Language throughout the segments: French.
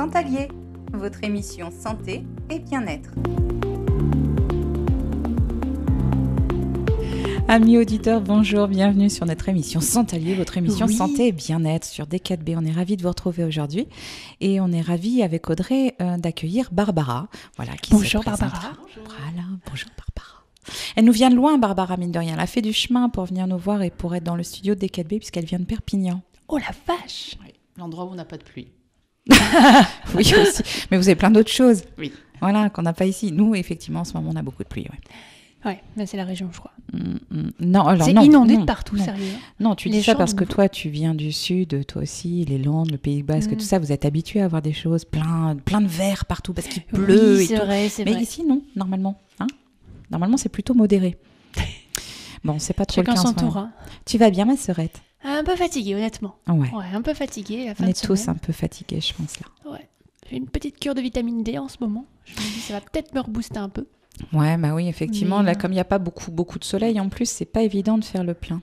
Sant'Allier, votre émission santé et bien-être. Amis auditeurs, bonjour, bienvenue sur notre émission Sant'Allier, votre émission santé et bien-être sur D4B. On est ravis de vous retrouver aujourd'hui et on est ravis avec Audrey d'accueillir Barbara. Voilà, bonjour Barbara. Voilà, bonjour Barbara. Elle nous vient de loin, Barbara, mine de rien. Elle a fait du chemin pour venir nous voir et pour être dans le studio de D4B puisqu'elle vient de Perpignan. Oh la vache! Oui, l'endroit où on n'a pas de pluie. Oui aussi, mais vous avez plein d'autres choses. Oui. Voilà, qu'on n'a pas ici. Nous, effectivement, en ce moment, on a beaucoup de pluie. Ouais, mais c'est la région, je crois. Non, alors c'est non, inondé non, de partout, non. sérieux. Non, tu dis ça parce que toi, tu viens du sud, toi aussi, les Landes, le Pays Basque, tout ça, vous êtes habitués à avoir des choses plein de verre partout parce qu'il pleut oui, et c'est tout. Vrai, c'est mais vrai. ici, non, normalement. Hein, normalement, c'est plutôt modéré. Bon, c'est pas trop Chacun le cas en son ce moment. tour. Hein. Tu vas bien, ma sœurette? Un peu fatiguée, honnêtement. Ouais, un peu fatiguée la fin on de est tous semaine. un peu fatigués, je pense, là. Ouais. J'ai une petite cure de vitamine D en ce moment. Je me dis ça va peut-être me rebooster un peu. Ouais, bah oui, effectivement. Mais là, comme il n'y a pas beaucoup de soleil, en plus, c'est pas évident de faire le plein.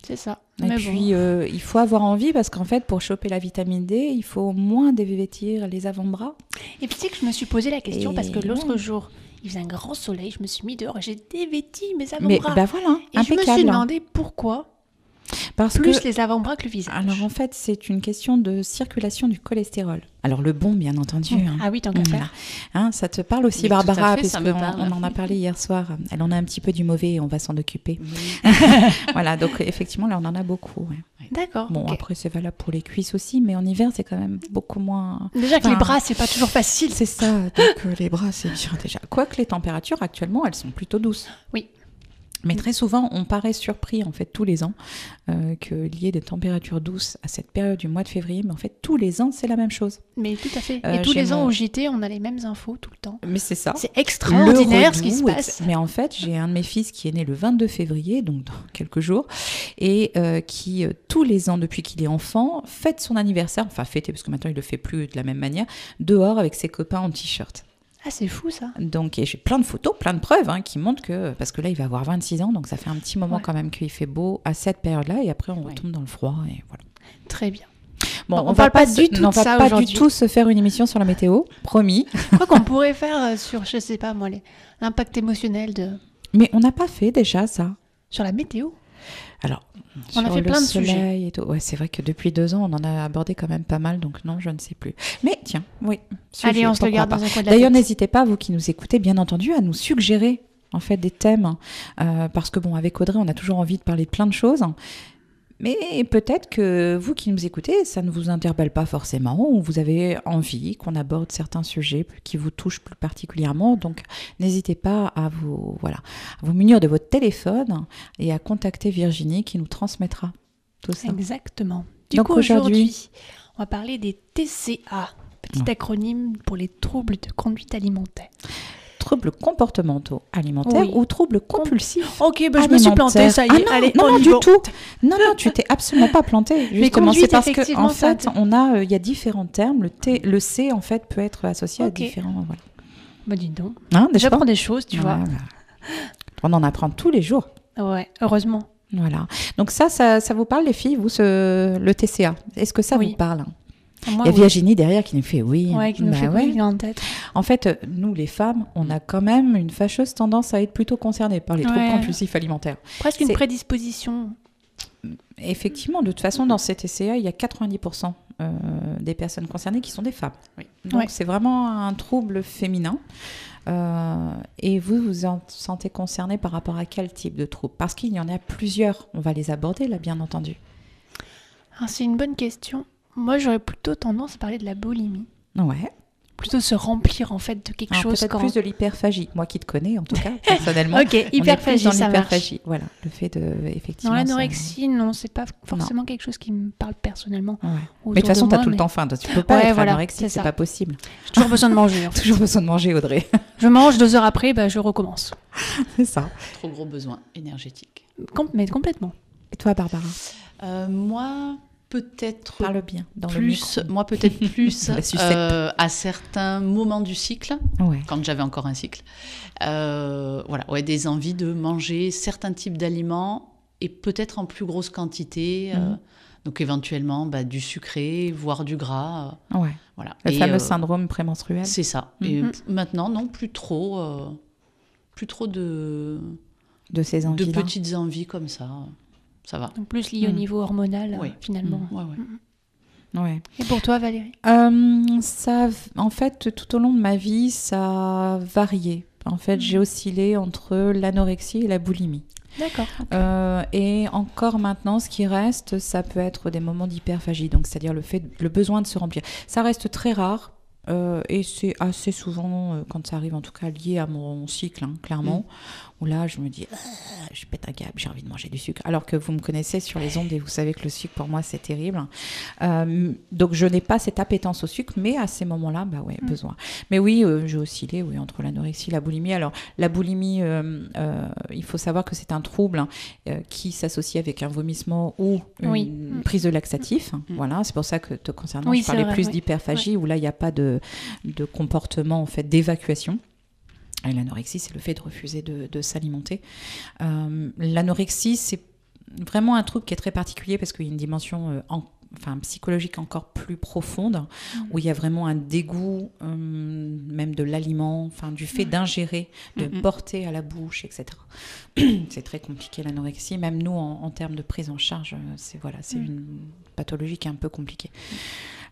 C'est ça. Et mais puis, bon. il faut avoir envie parce qu'en fait, pour choper la vitamine D, il faut au moins dévêtir les avant-bras. Et puis tu sais que je me suis posé la question Et parce que l'autre ouais. jour, il faisait un grand soleil, je me suis mis dehors et j'ai dévêti mes Mais avant-bras. bah voilà, et je me suis impeccable. demandé pourquoi Parce plus que, les avant-bras que le visage. alors en fait, c'est une question de circulation du cholestérol. Alors le bon, bien entendu. Hein. Ah oui, tant qu'à Voilà. faire. Hein, ça te parle aussi, Mais tout à Barbara, fait, parce ça me qu'on parle. on en a parlé hier soir. Elle en a un petit peu du mauvais et on va s'en occuper. Oui. Voilà, donc effectivement, là, on en a beaucoup. Ouais. D'accord. Bon, ok. après, c'est valable pour les cuisses aussi, mais en hiver, c'est quand même beaucoup moins... Déjà que Enfin, les bras, c'est pas toujours facile. C'est ça, donc les bras, c'est bien déjà. Quoique les températures, actuellement, elles sont plutôt douces. Oui. Mais très souvent, on paraît surpris, en fait, tous les ans, qu'il y ait des températures douces à cette période du mois de février. Mais en fait, tous les ans, c'est la même chose. Mais tout à fait. Et tous j'ai les ans mon- au JT, on a les mêmes infos tout le temps. Mais c'est ça. C'est extraordinaire ce qui se Le passe. Mais en fait, j'ai un de mes fils qui est né le 22 février, donc dans quelques jours, et qui, tous les ans, depuis qu'il est enfant, fête son anniversaire, enfin fêter, parce que maintenant il le fait plus de la même manière, dehors avec ses copains en t-shirt. Ah, c'est fou ça. Donc, et j'ai plein de photos, plein de preuves qui montrent que, parce que là, il va avoir 26 ans, donc ça fait un petit moment Ouais. quand même qu'il fait beau à cette période-là, et après, on Oui. retombe dans le froid, et voilà. Très bien. Bon, On parle pas du tout on de va ça pas aujourd'hui. du tout se faire une émission sur la météo, promis. Je crois qu'on pourrait faire sur, je sais pas moi, l'impact émotionnel Mais on n'a pas fait déjà ça. sur la météo. Alors, On a sur fait le plein de soleil sujets. et tout. Ouais, c'est vrai que depuis 2 ans, on en a abordé quand même pas mal, donc non, je ne sais plus. Mais tiens, oui. Allez, on se le pourquoi garde pas. dans un coin de la D'ailleurs, tête. n'hésitez pas, vous qui nous écoutez, bien entendu, à nous suggérer en fait des thèmes, parce que bon, avec Audrey, on a toujours envie de parler de plein de choses. Mais peut-être que vous qui nous écoutez, ça ne vous interpelle pas forcément, ou vous avez envie qu'on aborde certains sujets qui vous touchent plus particulièrement. Donc, n'hésitez pas à vous munir de votre téléphone et à contacter Virginie qui nous transmettra tout ça. Exactement. Du Donc coup, aujourd'hui- aujourd'hui, on va parler des TCA, petit Ouais. acronyme pour les troubles de conduite alimentaire. Troubles comportementaux alimentaires Oui. ou troubles compulsifs. Ok, bah, je me suis plantée, ça y est. Ah non, Allez, non, on non, y du va. tout. Non, tu t'es absolument pas planté. Justement, c'est conduite, parce que effectivement, en ça- fait, il y a différents termes. Le C, en fait, peut être associé Ok. à différents. Voilà. Bah dis donc. Hein, n'est-ce pas J'apprends des choses, tu vois. Voilà. On en apprend tous les jours. Ouais, heureusement. Voilà. Donc ça vous parle, les filles, vous, le TCA? Est-ce que ça Oui. vous parle? Moi, Il y a oui. Virginie derrière qui nous fait oui. Ouais, qui nous Bah fait ouais. briller en tête. En fait, nous, les femmes, on a quand même une fâcheuse tendance à être plutôt concernées par les troubles Ouais. compulsifs alimentaires. Presque une C'est- prédisposition. Effectivement, de toute façon, dans ces TCA, il y a 90% des personnes concernées qui sont des femmes. Oui. Donc, Ouais. c'est vraiment un trouble féminin. Et vous vous en sentez concerné par rapport à quel type de trouble? Parce qu'il y en a plusieurs. On va les aborder, là, bien entendu. Alors, c'est une bonne question. Moi, j'aurais plutôt tendance à parler de la boulimie. Ouais. Plutôt se remplir, en fait, de quelque Alors, chose peut-être quand... plus de l'hyperphagie. Moi qui te connais, en tout cas, personnellement. Ok, on est plus hyperphagie, dans ça marche. l'hyperphagie. Voilà, le fait de, effectivement... Dans ça- l'anorexie, non, c'est pas forcément quelque chose qui me parle personnellement. Ouais. autour Mais de toute façon, moi, tu as tout le mais- temps faim. Tu peux pas Ouais, être voilà, anorexique, c'est c'est ça. pas possible. J'ai toujours besoin de manger. En fait. Toujours besoin de manger, Audrey. Je mange 2 heures après, bah, je recommence. C'est ça. Trop gros besoin énergétique. Mais complètement. Et toi, Barbara? Moi, peut-être Parle bien dans le plus, micro. moi peut-être plus La sucette. à certains moments du cycle, Ouais. quand j'avais encore un cycle, voilà, ouais, des envies de manger certains types d'aliments et peut-être en plus grosse quantité. Donc éventuellement du sucré, voire du gras. Ouais. Voilà. Le fameux syndrome prémenstruel. C'est ça. Et maintenant, non, plus trop de ces envies, de petites envies comme ça. Ça va. Donc plus lié au niveau hormonal, finalement. Ouais. Et pour toi, Valérie? Ça, en fait, tout au long de ma vie, ça a varié. En fait, j'ai oscillé entre l'anorexie et la boulimie. D'accord. Et encore maintenant, ce qui reste, ça peut être des moments d'hyperphagie, donc c'est-à-dire le besoin de se remplir. Ça reste très rare. Et c'est assez souvent, quand ça arrive en tout cas, lié à mon cycle, clairement, où là je me dis, je pète un câble, j'ai envie de manger du sucre. Alors que vous me connaissez sur les ondes et vous savez que le sucre pour moi c'est terrible. Donc je n'ai pas cette appétence au sucre, mais à ces moments-là, besoin. Mais oui, j'ai oscillé entre l'anorexie et la boulimie. Alors la boulimie, il faut savoir que c'est un trouble qui s'associe avec un vomissement ou une prise de laxatif. Voilà, c'est pour ça que te concernant, je parlais plus d'hyperphagie, où là il n'y a pas de comportement en fait d'évacuation. Et l'anorexie, c'est le fait de refuser de s'alimenter. L'anorexie, c'est vraiment un trouble qui est très particulier parce qu'il y a une dimension psychologique encore plus profonde, où il y a vraiment un dégoût même de l'aliment, du fait d'ingérer, de porter à la bouche, etc. C'est très compliqué l'anorexie. Même nous, en termes de prise en charge, c'est une pathologie qui est un peu compliquée.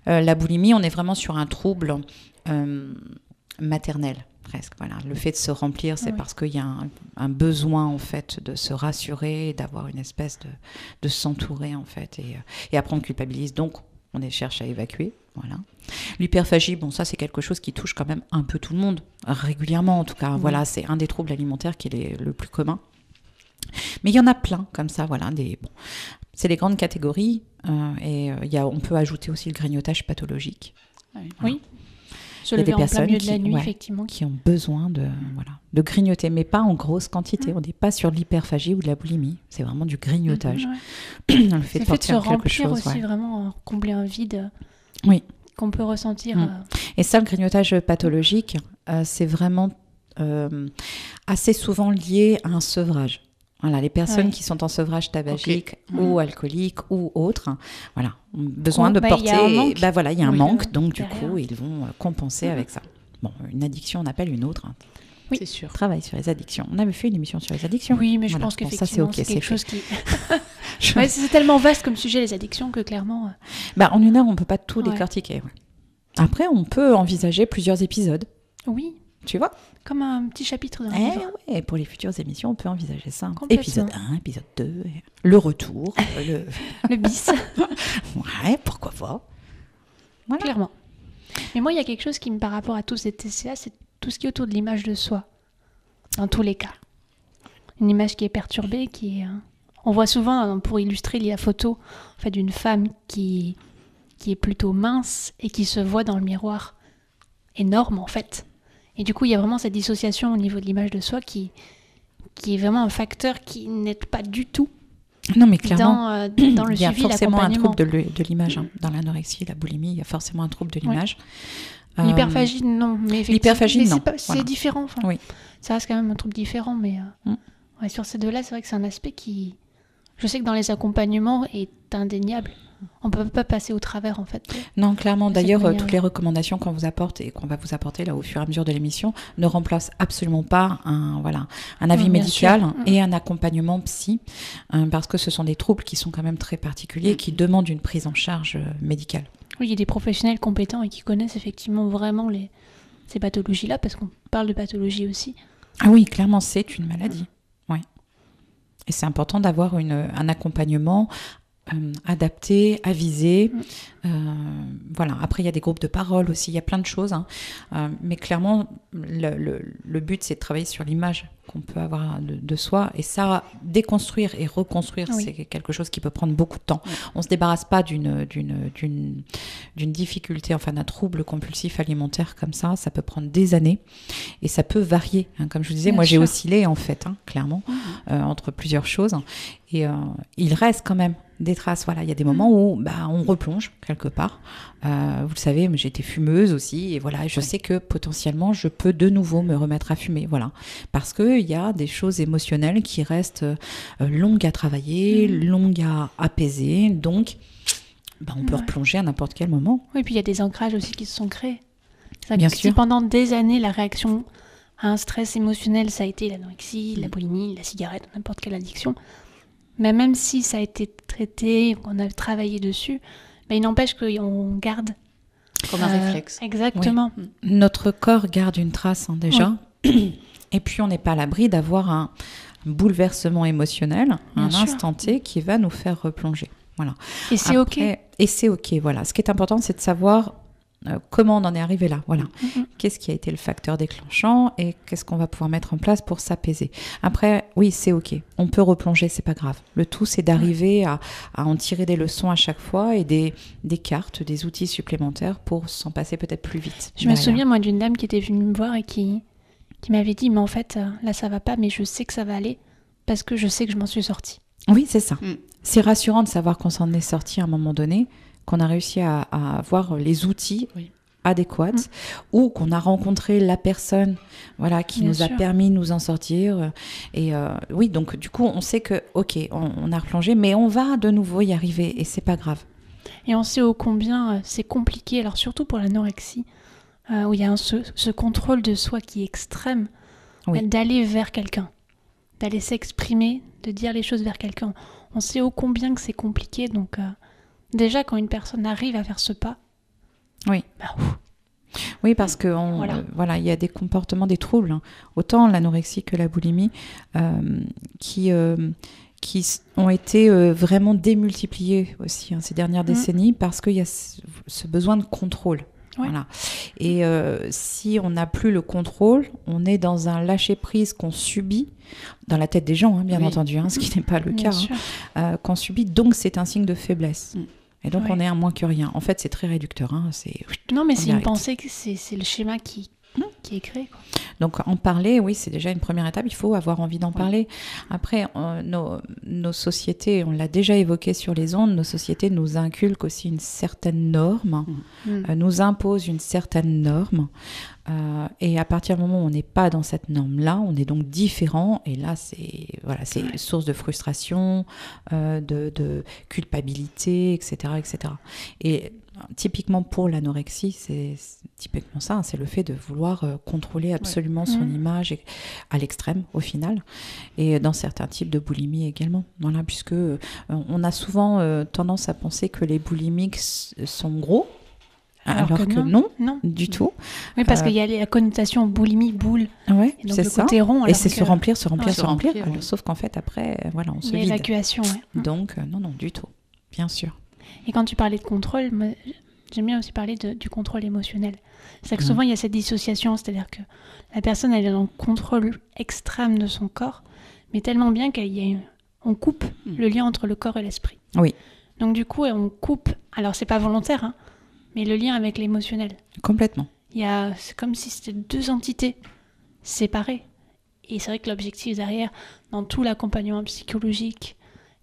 La boulimie, on est vraiment sur un trouble maternel. Presque, voilà. Le fait de se remplir, c'est parce qu'il y a un besoin en fait de se rassurer, d'avoir une espèce de s'entourer en fait, et après on culpabilise, donc on cherche à évacuer, voilà. L'hyperphagie, ça c'est quelque chose qui touche quand même un peu tout le monde, régulièrement en tout cas, voilà, c'est un des troubles alimentaires qui est le plus commun. Mais il y en a plein comme ça, voilà, c'est des grandes catégories, et on peut ajouter aussi le grignotage pathologique. Oui. Il y a des personnes de la nuit, effectivement, qui ont besoin de grignoter, mais pas en grosse quantité. On n'est pas sur de l'hyperphagie ou de la boulimie. C'est vraiment du grignotage. Le fait de se remplir aussi, vraiment combler un vide qu'on peut ressentir. Et ça, le grignotage pathologique, c'est vraiment assez souvent lié à un sevrage. Voilà, les personnes qui sont en sevrage tabagique ou alcoolique ou autre, ont besoin de porter. Il y a un manque, donc du coup, ils vont compenser avec ça. Une addiction, on appelle une autre. Oui, c'est sûr. Travail sur les addictions. On avait fait une émission sur les addictions. Oui, mais je pense qu'effectivement, c'est quelque chose qui. C'est tellement vaste comme sujet, les addictions, que clairement. En une heure, on ne peut pas tout décortiquer. Ouais. Après, on peut envisager plusieurs épisodes. Oui. Tu vois ? Comme un petit chapitre d'un livre. Oui, pour les futures émissions, on peut envisager ça. Épisode 1, épisode 2, le retour, le bis. Ouais, pourquoi pas. Voilà. Clairement. Mais moi, il y a quelque chose qui, par rapport à tous ces TCA, c'est tout ce qui est autour de l'image de soi. Dans tous les cas. Une image qui est perturbée, on voit souvent, pour illustrer la photo d'une femme qui est plutôt mince et qui se voit dans le miroir énorme, en fait. Et du coup, il y a vraiment cette dissociation au niveau de l'image de soi qui est vraiment un facteur qui n'aide pas du tout. Non, mais clairement, dans le suivi, l'accompagnement. Il y a forcément un trouble de l'image. Dans l'anorexie, la boulimie, il y a forcément un trouble de l'image. L'hyperphagie, non. Mais l'hyperphagie, non. C'est différent. Oui. Ça reste quand même un trouble différent. Mais sur ces deux-là, c'est vrai que c'est un aspect qui, je sais que dans les accompagnements, est indéniable. On ne peut pas passer au travers, en fait. Non, clairement. D'ailleurs, toutes les recommandations qu'on vous apporte et qu'on va vous apporter là au fur et à mesure de l'émission ne remplacent absolument pas un avis médical et un accompagnement psy, parce que ce sont des troubles qui sont quand même très particuliers, qui demandent une prise en charge médicale. Oui, il y a des professionnels compétents et qui connaissent effectivement vraiment ces pathologies-là, parce qu'on parle de pathologie aussi. Ah oui, clairement, c'est une maladie. Oui. Et c'est important d'avoir un accompagnement adapté, avisé. Après, il y a des groupes de parole aussi, il y a plein de choses. Mais clairement, le but, c'est de travailler sur l'image qu'on peut avoir de soi. Et ça, déconstruire et reconstruire, c'est quelque chose qui peut prendre beaucoup de temps. On ne se débarrasse pas d'une difficulté, d'un trouble compulsif alimentaire comme ça. Ça peut prendre des années et ça peut varier. Comme je vous disais, j'ai oscillé, en fait, clairement, entre plusieurs choses. Et il reste quand même des traces. Voilà, il y a des moments où on replonge quelque part. Vous le savez, j'ai été fumeuse aussi, et voilà, je sais que potentiellement je peux de nouveau me remettre à fumer, voilà, parce que il y a des choses émotionnelles qui restent longues à travailler, longues à apaiser, donc on peut replonger à n'importe quel moment. Oui, puis il y a des ancrages aussi qui se sont créés. Bien Si sûr. pendant des années, la réaction à un stress émotionnel, ça a été l'anorexie, la boulimie, la cigarette, n'importe quelle addiction, mais même si ça a été traité, qu'on a travaillé dessus, il n'empêche qu'on garde. Comme un réflexe. Exactement. Oui. Notre corps garde une trace déjà. Et puis, on n'est pas à l'abri d'avoir un bouleversement émotionnel, Bien sûr. instant T, qui va nous faire replonger. Voilà. Et c'est OK. Et c'est OK, voilà. Ce qui est important, c'est de savoir comment on en est arrivé là. Voilà. Qu'est-ce qui a été le facteur déclenchant et qu'est-ce qu'on va pouvoir mettre en place pour s'apaiser. Après, oui, c'est OK. On peut replonger, c'est pas grave. Le tout, c'est d'arriver à en tirer des leçons à chaque fois et des cartes, des outils supplémentaires pour s'en passer peut-être plus vite. Je me souviens, moi, d'une dame qui était venue me voir et qui m'avait dit, mais en fait, là, ça va pas, mais je sais que ça va aller parce que je sais que je m'en suis sortie. Oui, c'est ça. C'est rassurant de savoir qu'on s'en est sorti à un moment donné, qu'on a réussi à avoir les outils adéquats ou qu'on a rencontré la personne qui nous a permis de nous en sortir. Et oui, donc du coup, on sait que, OK, on a replongé, mais on va de nouveau y arriver et c'est pas grave. Et on sait ô combien c'est compliqué, alors surtout pour l'anorexie, où il y a ce contrôle de soi qui est extrême, d'aller vers quelqu'un, d'aller s'exprimer, de dire les choses vers quelqu'un. On sait ô combien que c'est compliqué, donc déjà quand une personne arrive à faire ce pas, oui, parce que il y a des comportements, des troubles, autant l'anorexie que la boulimie, qui ont été vraiment démultipliés aussi ces dernières décennies parce qu'il y a ce besoin de contrôle. Voilà. Et si on n'a plus le contrôle, on est dans un lâcher-prise qu'on subit, dans la tête des gens, bien entendu, ce qui n'est pas le cas, qu'on subit, donc c'est un signe de faiblesse. Et donc on est un moins que rien. En fait, c'est très réducteur. Non, mais c'est une pensée, c'est le schéma qui est créé, quoi. Donc en parler, oui, c'est déjà une première étape. Il faut avoir envie d'en parler. Après, nos sociétés, on l'a déjà évoqué sur les ondes, nos sociétés nous inculquent aussi une certaine norme, nous imposent une certaine norme. Et à partir du moment où on n'est pas dans cette norme-là, on est donc différent. Et là, c'est source de frustration, de culpabilité, etc., etc. Et typiquement pour l'anorexie, c'est typiquement ça, c'est le fait de vouloir contrôler absolument son image à l'extrême au final, et dans certains types de boulimie également. Voilà, puisque on a souvent tendance à penser que les boulimiques sont gros, alors que non, du tout. Oui, parce qu'il y a la connotation boulimie, boule. Oui, c'est le côté rond. Et c'est se remplir. Alors, sauf qu'en fait, après, on se vide. L'évacuation, Donc, non, du tout. Bien sûr. Et quand tu parlais de contrôle, moi, j'aime bien aussi parler du contrôle émotionnel. C'est que souvent, il y a cette dissociation, c'est-à-dire que la personne, elle est dans le contrôle extrême de son corps, mais tellement bien qu'on coupe le lien entre le corps et l'esprit. Oui. Donc du coup, on coupe, alors c'est pas volontaire, mais le lien avec l'émotionnel. Complètement. C'est comme si c'était deux entités séparées. Et c'est vrai que l'objectif derrière, dans tout l'accompagnement psychologique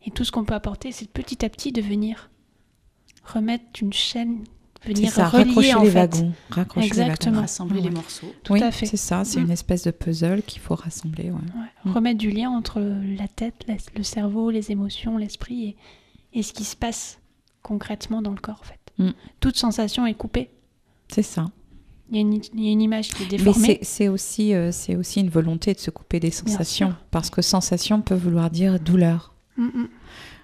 et tout ce qu'on peut apporter, c'est petit à petit de venir remettre une chaîne, venir relier raccrocher les wagons. Exactement. Rassembler les morceaux. Tout à fait. C'est ça, c'est une espèce de puzzle qu'il faut rassembler. Remettre du lien entre la tête, le cerveau, les émotions, l'esprit et ce qui se passe concrètement dans le corps, en fait. Toute sensation est coupée. C'est ça. Il y a une image qui est déformée. Mais c'est aussi une volonté de se couper des sensations, parce que sensation peut vouloir dire douleur.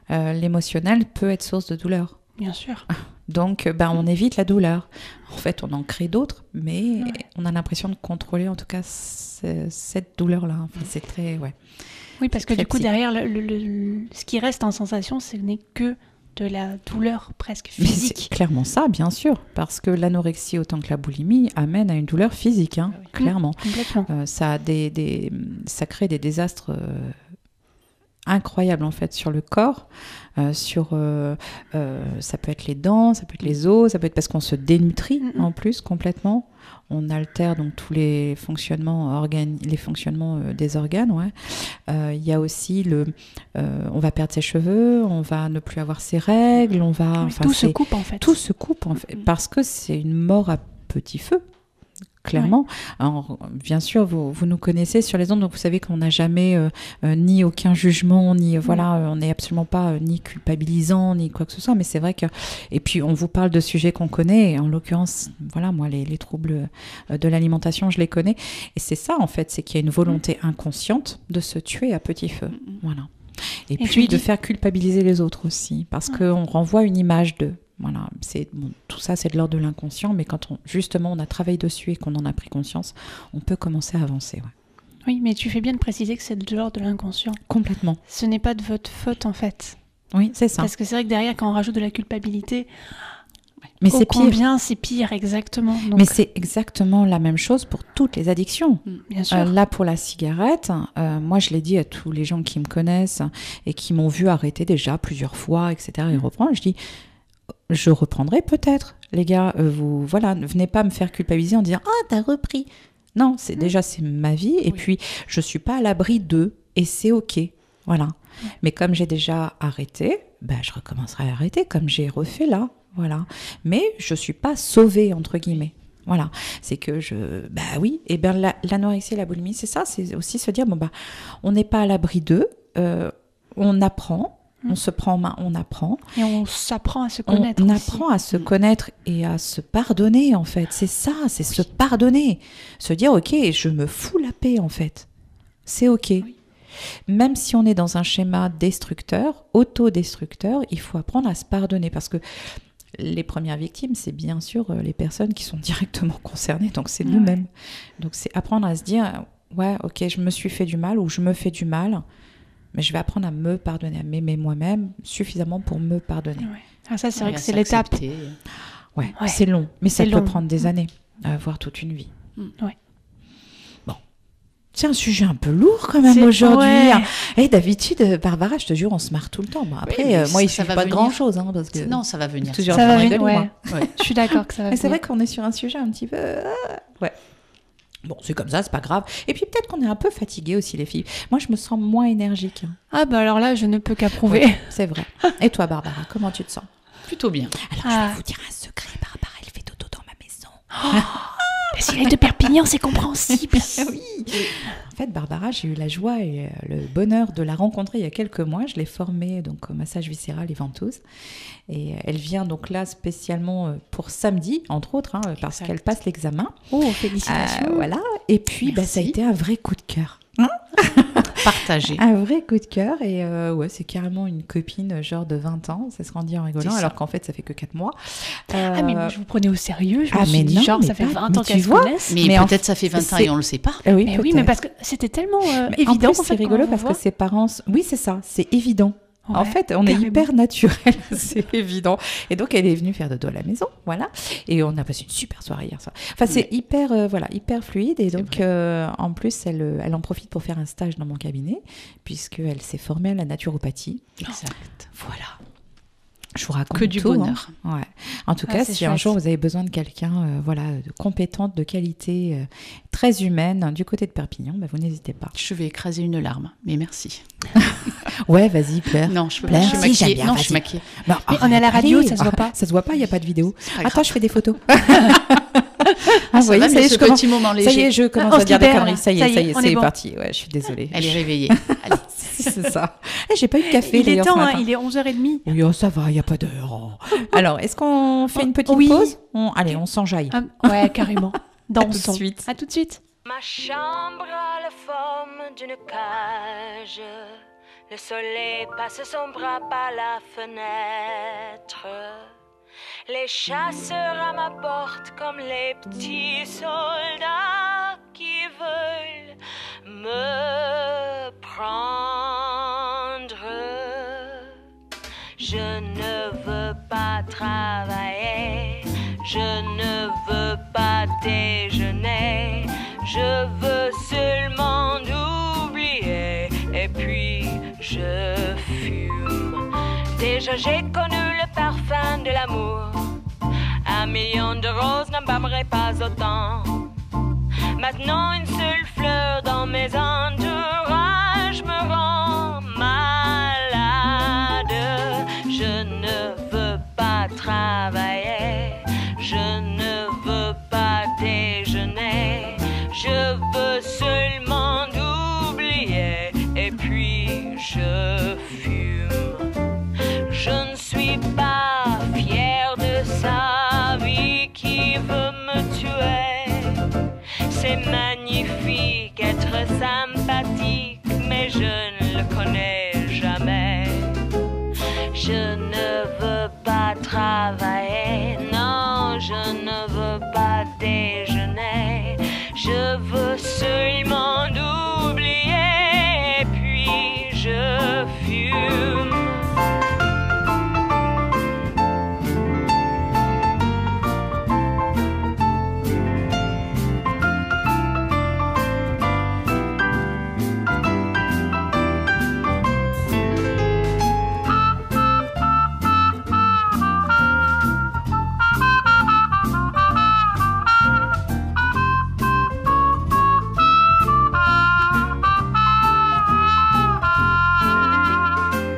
L'émotionnel peut être source de douleur. Bien sûr. Donc, on évite la douleur. En fait, on en crée d'autres, mais on a l'impression de contrôler, en tout cas, cette douleur-là. Enfin, c'est très... Oui, parce que du coup, derrière, ce qui reste en sensation, ce n'est que de la douleur presque physique. Mais c'est clairement ça, bien sûr, parce que l'anorexie autant que la boulimie amène à une douleur physique, clairement. Complètement. Ça crée des désastres incroyables en fait sur le corps, ça peut être les dents, ça peut être les os, ça peut être parce qu'on se dénutrit en plus complètement. On altère donc tous les fonctionnements des organes. Il y a aussi on va perdre ses cheveux, on va ne plus avoir ses règles, tout se coupe en fait. Tout se coupe en fait, parce que c'est une mort à petit feu. clairement. Alors, bien sûr, vous nous connaissez sur les ondes, donc vous savez qu'on n'a jamais ni aucun jugement, ni on n'est absolument pas ni culpabilisant, ni quoi que ce soit, mais c'est vrai que... Et puis, on vous parle de sujets qu'on connaît, et en l'occurrence, voilà, moi, les troubles de l'alimentation, je les connais, et c'est ça, en fait, c'est qu'il y a une volonté inconsciente de se tuer à petit feu, voilà. Et puis, de faire culpabiliser les autres aussi, parce qu'on renvoie une image d'eux. Voilà, tout ça, c'est de l'ordre de l'inconscient, mais quand justement on a travaillé dessus et qu'on en a pris conscience, on peut commencer à avancer. Ouais. Oui, mais tu fais bien de préciser que c'est de l'ordre de l'inconscient. Complètement. Ce n'est pas de votre faute, en fait. Oui, c'est ça. Parce que c'est vrai que derrière, quand on rajoute de la culpabilité, mais c'est pire. Combien c'est pire, exactement. Donc... Mais c'est exactement la même chose pour toutes les addictions. Bien sûr. Là, pour la cigarette, moi, je l'ai dit à tous les gens qui me connaissent et qui m'ont vu arrêter déjà plusieurs fois, etc., et reprendre, je dis... Je reprendrai peut-être, les gars. Vous, voilà, ne venez pas me faire culpabiliser en disant « Ah, t'as repris !» Non, c'est ma vie. Et puis, je suis pas à l'abri d'eux. Et c'est OK. Voilà. Mais comme j'ai déjà arrêté, je recommencerai à arrêter comme j'ai refait là. Voilà. Mais je suis pas sauvée, entre guillemets. Voilà. C'est que oui. Et bien, l'anorexie et la boulimie, c'est ça. C'est aussi se dire on n'est pas à l'abri d'eux. On apprend. On se prend en main, on apprend. Et on s'apprend à se connaître. On apprend à se connaître et à se pardonner, en fait. C'est ça, c'est se pardonner. Se dire, OK, je me fous la paix, en fait. C'est OK. Oui. Même si on est dans un schéma destructeur, autodestructeur, il faut apprendre à se pardonner. Parce que les premières victimes, c'est bien sûr les personnes qui sont directement concernées. Donc, c'est nous-mêmes. Donc, c'est apprendre à se dire, ouais, OK, je me suis fait du mal ou je me fais du mal. Mais je vais apprendre à me pardonner, à m'aimer moi-même suffisamment pour me pardonner. Ouais. Ah, ça, c'est vrai que c'est l'étape. Ouais, c'est long. Mais ça peut prendre des années, voire toute une vie. Ouais. Bon. C'est un sujet un peu lourd quand même aujourd'hui. Ouais. Et d'habitude, Barbara, je te jure, on se marre tout le temps. Bon, après, moi, il ne suffit pas de grand-chose. Hein, parce que non, ça va venir. Ça va venir, ouais. Je suis d'accord que ça va venir. Mais c'est vrai qu'on est sur un sujet un petit peu... Ouais. Bon, c'est comme ça, c'est pas grave. Et puis peut-être qu'on est un peu fatigué aussi, les filles. Moi, je me sens moins énergique. Ah alors là, je ne peux qu'approuver. Ouais, c'est vrai. Et toi, Barbara, comment tu te sens? Plutôt bien. Alors, je vais vous dire un secret. Barbara, elle fait dodo dans ma maison. Si elle est de Perpignan, c'est compréhensible. Oui. En fait, Barbara, j'ai eu la joie et le bonheur de la rencontrer il y a quelques mois. Je l'ai formée donc, au massage viscéral et ventouse. Et elle vient donc là spécialement pour samedi, entre autres, parce qu'elle passe l'examen. Oh, félicitations. Voilà. Et puis, ça a été un vrai coup de cœur. Partagé. Un vrai coup de cœur. Et c'est carrément une copine genre de 20 ans. Ça se rendit en rigolant, alors qu'en fait, ça fait que 4 mois. Ah, mais je vous prenais au sérieux. Je me suis dit, genre, ça fait 20 ans qu'elles se connaissent. Mais peut-être ça fait 20 ans et on le sait pas. Oui, mais parce que c'était tellement évident. En plus, c'est rigolo parce que ses parents... Oui, c'est ça. C'est évident. Ouais, en fait, on est hyper naturel, c'est évident. Et donc, elle est venue faire dodo à la maison, voilà. Et on a passé une super soirée hier soir. Enfin, c'est hyper fluide. Et donc, en plus, elle en profite pour faire un stage dans mon cabinet, puisqu'elle s'est formée à la naturopathie. Exact. Voilà. Je vous raconte que du bonheur. Hein. Ouais. En tout cas, si un jour vous avez besoin de quelqu'un de compétente, de qualité, très humaine, du côté de Perpignan, vous n'hésitez pas. Je vais écraser une larme, mais merci. Ouais, vas-y, pleure. Non, je peux pas. Je suis maquillée. Non, je suis maquillée. Mais on est à la radio, ça se voit pas. Ça se voit pas, il n'y a pas de vidéo. Attends, je fais des photos. Vous voyez, ça y est, je commence. Ça y est, je commence à dire des conneries. Ça y est, c'est parti. Ouais, je suis désolée. Elle est réveillée. Allez. C'est ça. J'ai pas eu de café. Il est temps, il est 11h30. Oui, ça va, il n'y a pas d'heure. Alors, est-ce qu'on fait une petite pause? Allez, on s'enjaille. Ouais, carrément. Dansons. À tout de suite. Ma chambre a la forme d'une cage. Le soleil passe son bras par la fenêtre. Les chasseurs à ma porte comme les petits soldats qui veulent me prendre. Je ne veux pas travailler, je ne veux pas déjeuner, je veux seulement oublier et puis je fume. Déjà j'ai connu le parfum de l'amour, 1 million de roses n'embaumerait pas autant. Maintenant une seule fleur dans mes entourages me rend malade. Je ne veux pas travailler, je ne veux pas déjeuner, puis je fume. Je ne suis pas fière de sa vie qui veut me tuer. C'est magnifique être sympathique, mais je ne le connais jamais. Je ne veux pas travailler, non, je ne veux pas déjeuner. Je veux seulement oublier, puis je fume.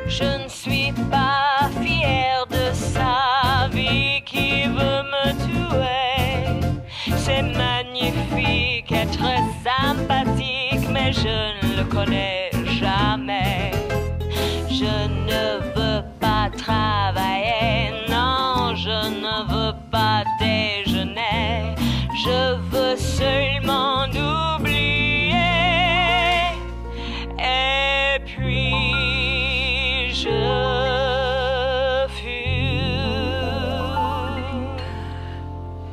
Je ne suis pas fière de sa vie qui veut me tuer. C'est magnifique être sympathique, mais je ne le connais jamais. Je ne veux pas travailler, non, je ne veux pas déjeuner. Je veux seulement oublier. Et puis je fume.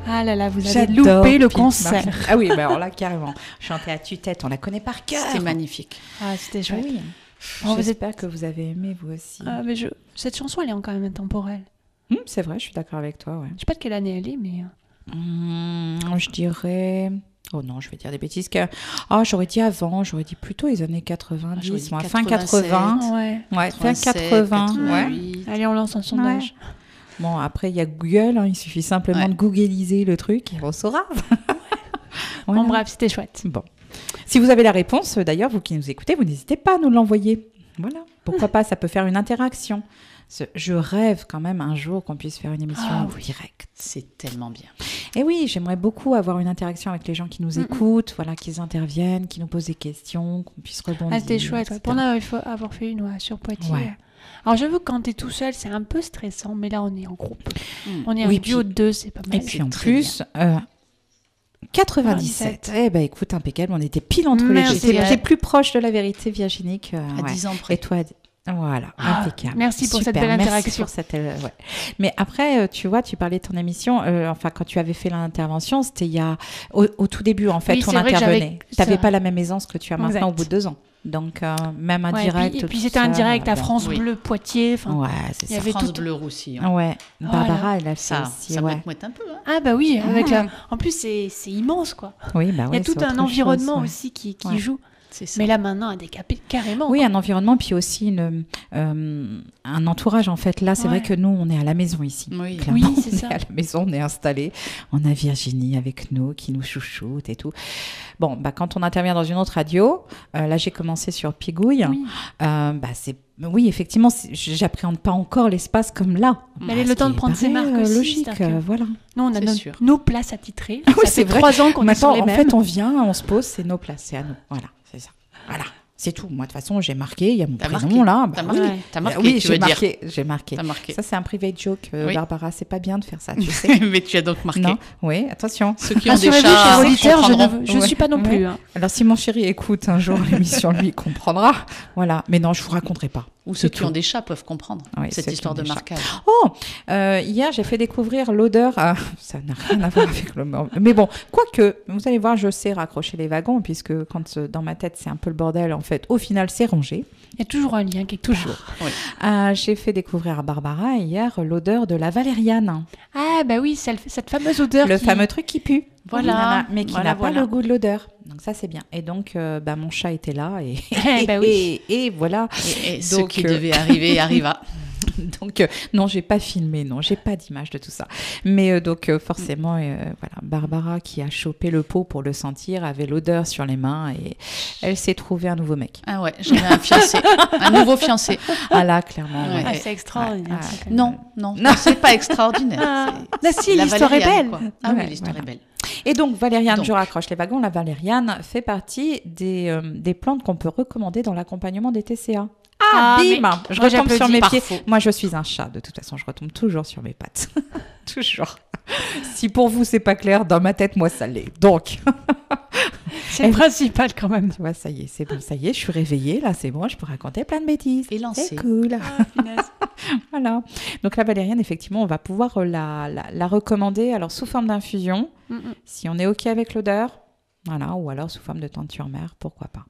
Ah là là, vous avez J'adore loupé le Pete concert. Martin. Ah oui, bah alors là, carrément. Chanter à tue-tête, on la connaît par cœur. C'était magnifique. Ah, c'était Ah chouette. oui. Oh, vous J'espère que vous avez aimé, vous aussi. Ah, mais cette chanson, elle est quand même intemporelle. C'est vrai, je suis d'accord avec toi, ouais. Je sais pas de quelle année elle est, mais... Je dirais... Oh non, je vais dire des bêtises. J'aurais dit avant, j'aurais dit plutôt les années 90, j'aurais dit moi, fin 87. 80. Ouais. Ouais, fin 87, 80, ouais. 88. Allez, on lance un sondage. Bon, après, il y a Google, hein, il suffit simplement Ouais. de googliser le truc et on saura. Voilà. Bon, bref, c'était chouette. Bon. Si vous avez la réponse, d'ailleurs, vous qui nous écoutez, vous n'hésitez pas à nous l'envoyer. Voilà. Pourquoi pas, ça peut faire une interaction. Je rêve quand même un jour qu'on puisse faire une émission Ah en oui. direct. C'est tellement bien. Et oui, j'aimerais beaucoup avoir une interaction avec les gens qui nous écoutent, voilà, qu'ils interviennent, qui nous posent des questions, qu'on puisse rebondir. Ah, c'était chouette. Ouais. etc. Pour avoir fait une sur Poitiers. Ouais. Alors, j'avoue que quand t'es tout seul, c'est un peu stressant, mais là, on est en groupe. On est Oui, un duo de deux, c'est pas mal. Et puis en très plus, 97. Eh ben écoute, impeccable, on était pile entre Merci. les deux. T'es plus proche de la vérité, Virginie, que... À ouais. 10 ans près. Et toi, voilà, Ah, impeccable. merci pour cette Super, belle merci interaction. pour cette, ouais. Mais après, tu vois, tu parlais de ton émission, enfin, quand tu avais fait l'intervention, c'était au tout début, en fait, Oui, on c'est vrai que intervenait. Tu c'est n'avais vrai. pas la même aisance que tu as maintenant Exact. au bout de 2 ans. Donc, même un Ouais, direct. et puis tout c'était un ça, direct à bon. France Oui. Bleu Poitiers. Enfin, Ouais, c'est il y ça. avait France tout- Bleu aussi. Hein. Ouais, Voilà. Barbara, elle a fait Ça, aussi. ça ouais. mouette un peu. Hein. Ah bah oui, en plus c'est immense quoi. Oui, bah Il y a ouais, tout c'est un autre environnement chose, ouais. aussi qui Ouais. joue. C'est ça. Mais là maintenant à décaper carrément. Oui, quoi. un environnement, puis aussi un entourage. En fait, là, c'est Ouais. vrai que nous, on est à la maison ici. Oui. Clairement, Oui, c'est on ça. est à la maison, on est installé. On a Virginie avec nous qui nous chouchoute et tout. Bon, bah, quand on intervient dans une autre radio, là, j'ai commencé sur Pigouille. Oui. Oui, effectivement, j'appréhende pas encore l'espace comme là. Mais elle a le temps de prendre ses marques aussi, Logique, c'est-à-dire que- voilà. Nous on a C'est sûr. nos places attitrées. Ah oui, Ça c'est fait vrai. 3 ans qu'on est sur Maintenant, les en mêmes. fait, on vient, on se pose, c'est nos places, c'est à nous. Voilà, c'est ça. Voilà, c'est tout. Moi, de toute façon, j'ai marqué, il y a mon T'as prénom marqué. là. T'as Bah, marqué. ouais. T'as marqué, oui, tu veux dire. j'ai marqué. T'as marqué. Ça, c'est un private joke, Oui. Barbara. C'est pas bien de faire ça, tu sais. Mais tu as donc marqué. Non, oui, attention. Ceux qui ont des Rassurez-vous, chats chers auditeurs, comprendront. je ne suis pas non Ouais. plus. Hein. Alors, si mon chéri écoute un jour l'émission, lui, il comprendra. Voilà. Mais non, je vous raconterai pas. Ou C'est ceux qui tout. ont des chats peuvent comprendre Oui, ceux cette qui histoire ont de des chats. marquage. Oh, hier, j'ai fait découvrir l'odeur. Ça n'a rien à voir avec le. Mais bon, quoique, vous allez voir, je sais raccrocher les wagons, puisque quand dans ma tête, c'est un peu le bordel, en fait, au final, c'est rangé. Il y a toujours un lien quelque part. J'ai fait découvrir à Barbara hier l'odeur de la valériane. Ah bah oui, cette fameuse odeur. Le qui- fameux truc qui pue. Voilà. Mais qui Voilà, n'a pas voilà. le goût de l'odeur. Donc ça, c'est bien. Et donc, mon chat était là. Et, Eh ben oui. et voilà. Et ce Donc, qui devait arriver arriva. Donc, non, j'ai pas filmé, non, j'ai pas d'image de tout ça. Mais forcément, voilà, Barbara qui a chopé le pot pour le sentir avait l'odeur sur les mains et elle s'est trouvée un nouveau mec. Ah ouais, j'avais un fiancé, un nouveau fiancé. Ah là, clairement. Ouais. ouais. Ah, c'est extraordinaire. Ouais. ça, quand même. Non, c'est pas extraordinaire. Ah, C'est si, la l'histoire est valériane, belle. quoi. Ah Ouais, oui, l'histoire voilà. est belle. Et donc, valériane, Donc. je raccroche les wagons. La valériane fait partie des plantes qu'on peut recommander dans l'accompagnement des TCA. Ah, Bim, mais je moi, retombe sur j'applaudis. mes Par pieds. faux. Moi, je suis un chat. De toute façon, je retombe toujours sur mes pattes. Toujours. Si pour vous, c'est pas clair, dans ma tête, moi, ça l'est. Donc, C'est le principal quand même. tu vois, ça y est, c'est bon, ça y est, je suis réveillée. Là, c'est bon, je peux raconter plein de bêtises. Et lancer. C'est cool. Ah, finesse. Voilà. Donc, la valériane, effectivement, on va pouvoir la recommander alors sous forme d'infusion. Si on est OK avec l'odeur, voilà, ou alors sous forme de teinture mère, pourquoi pas.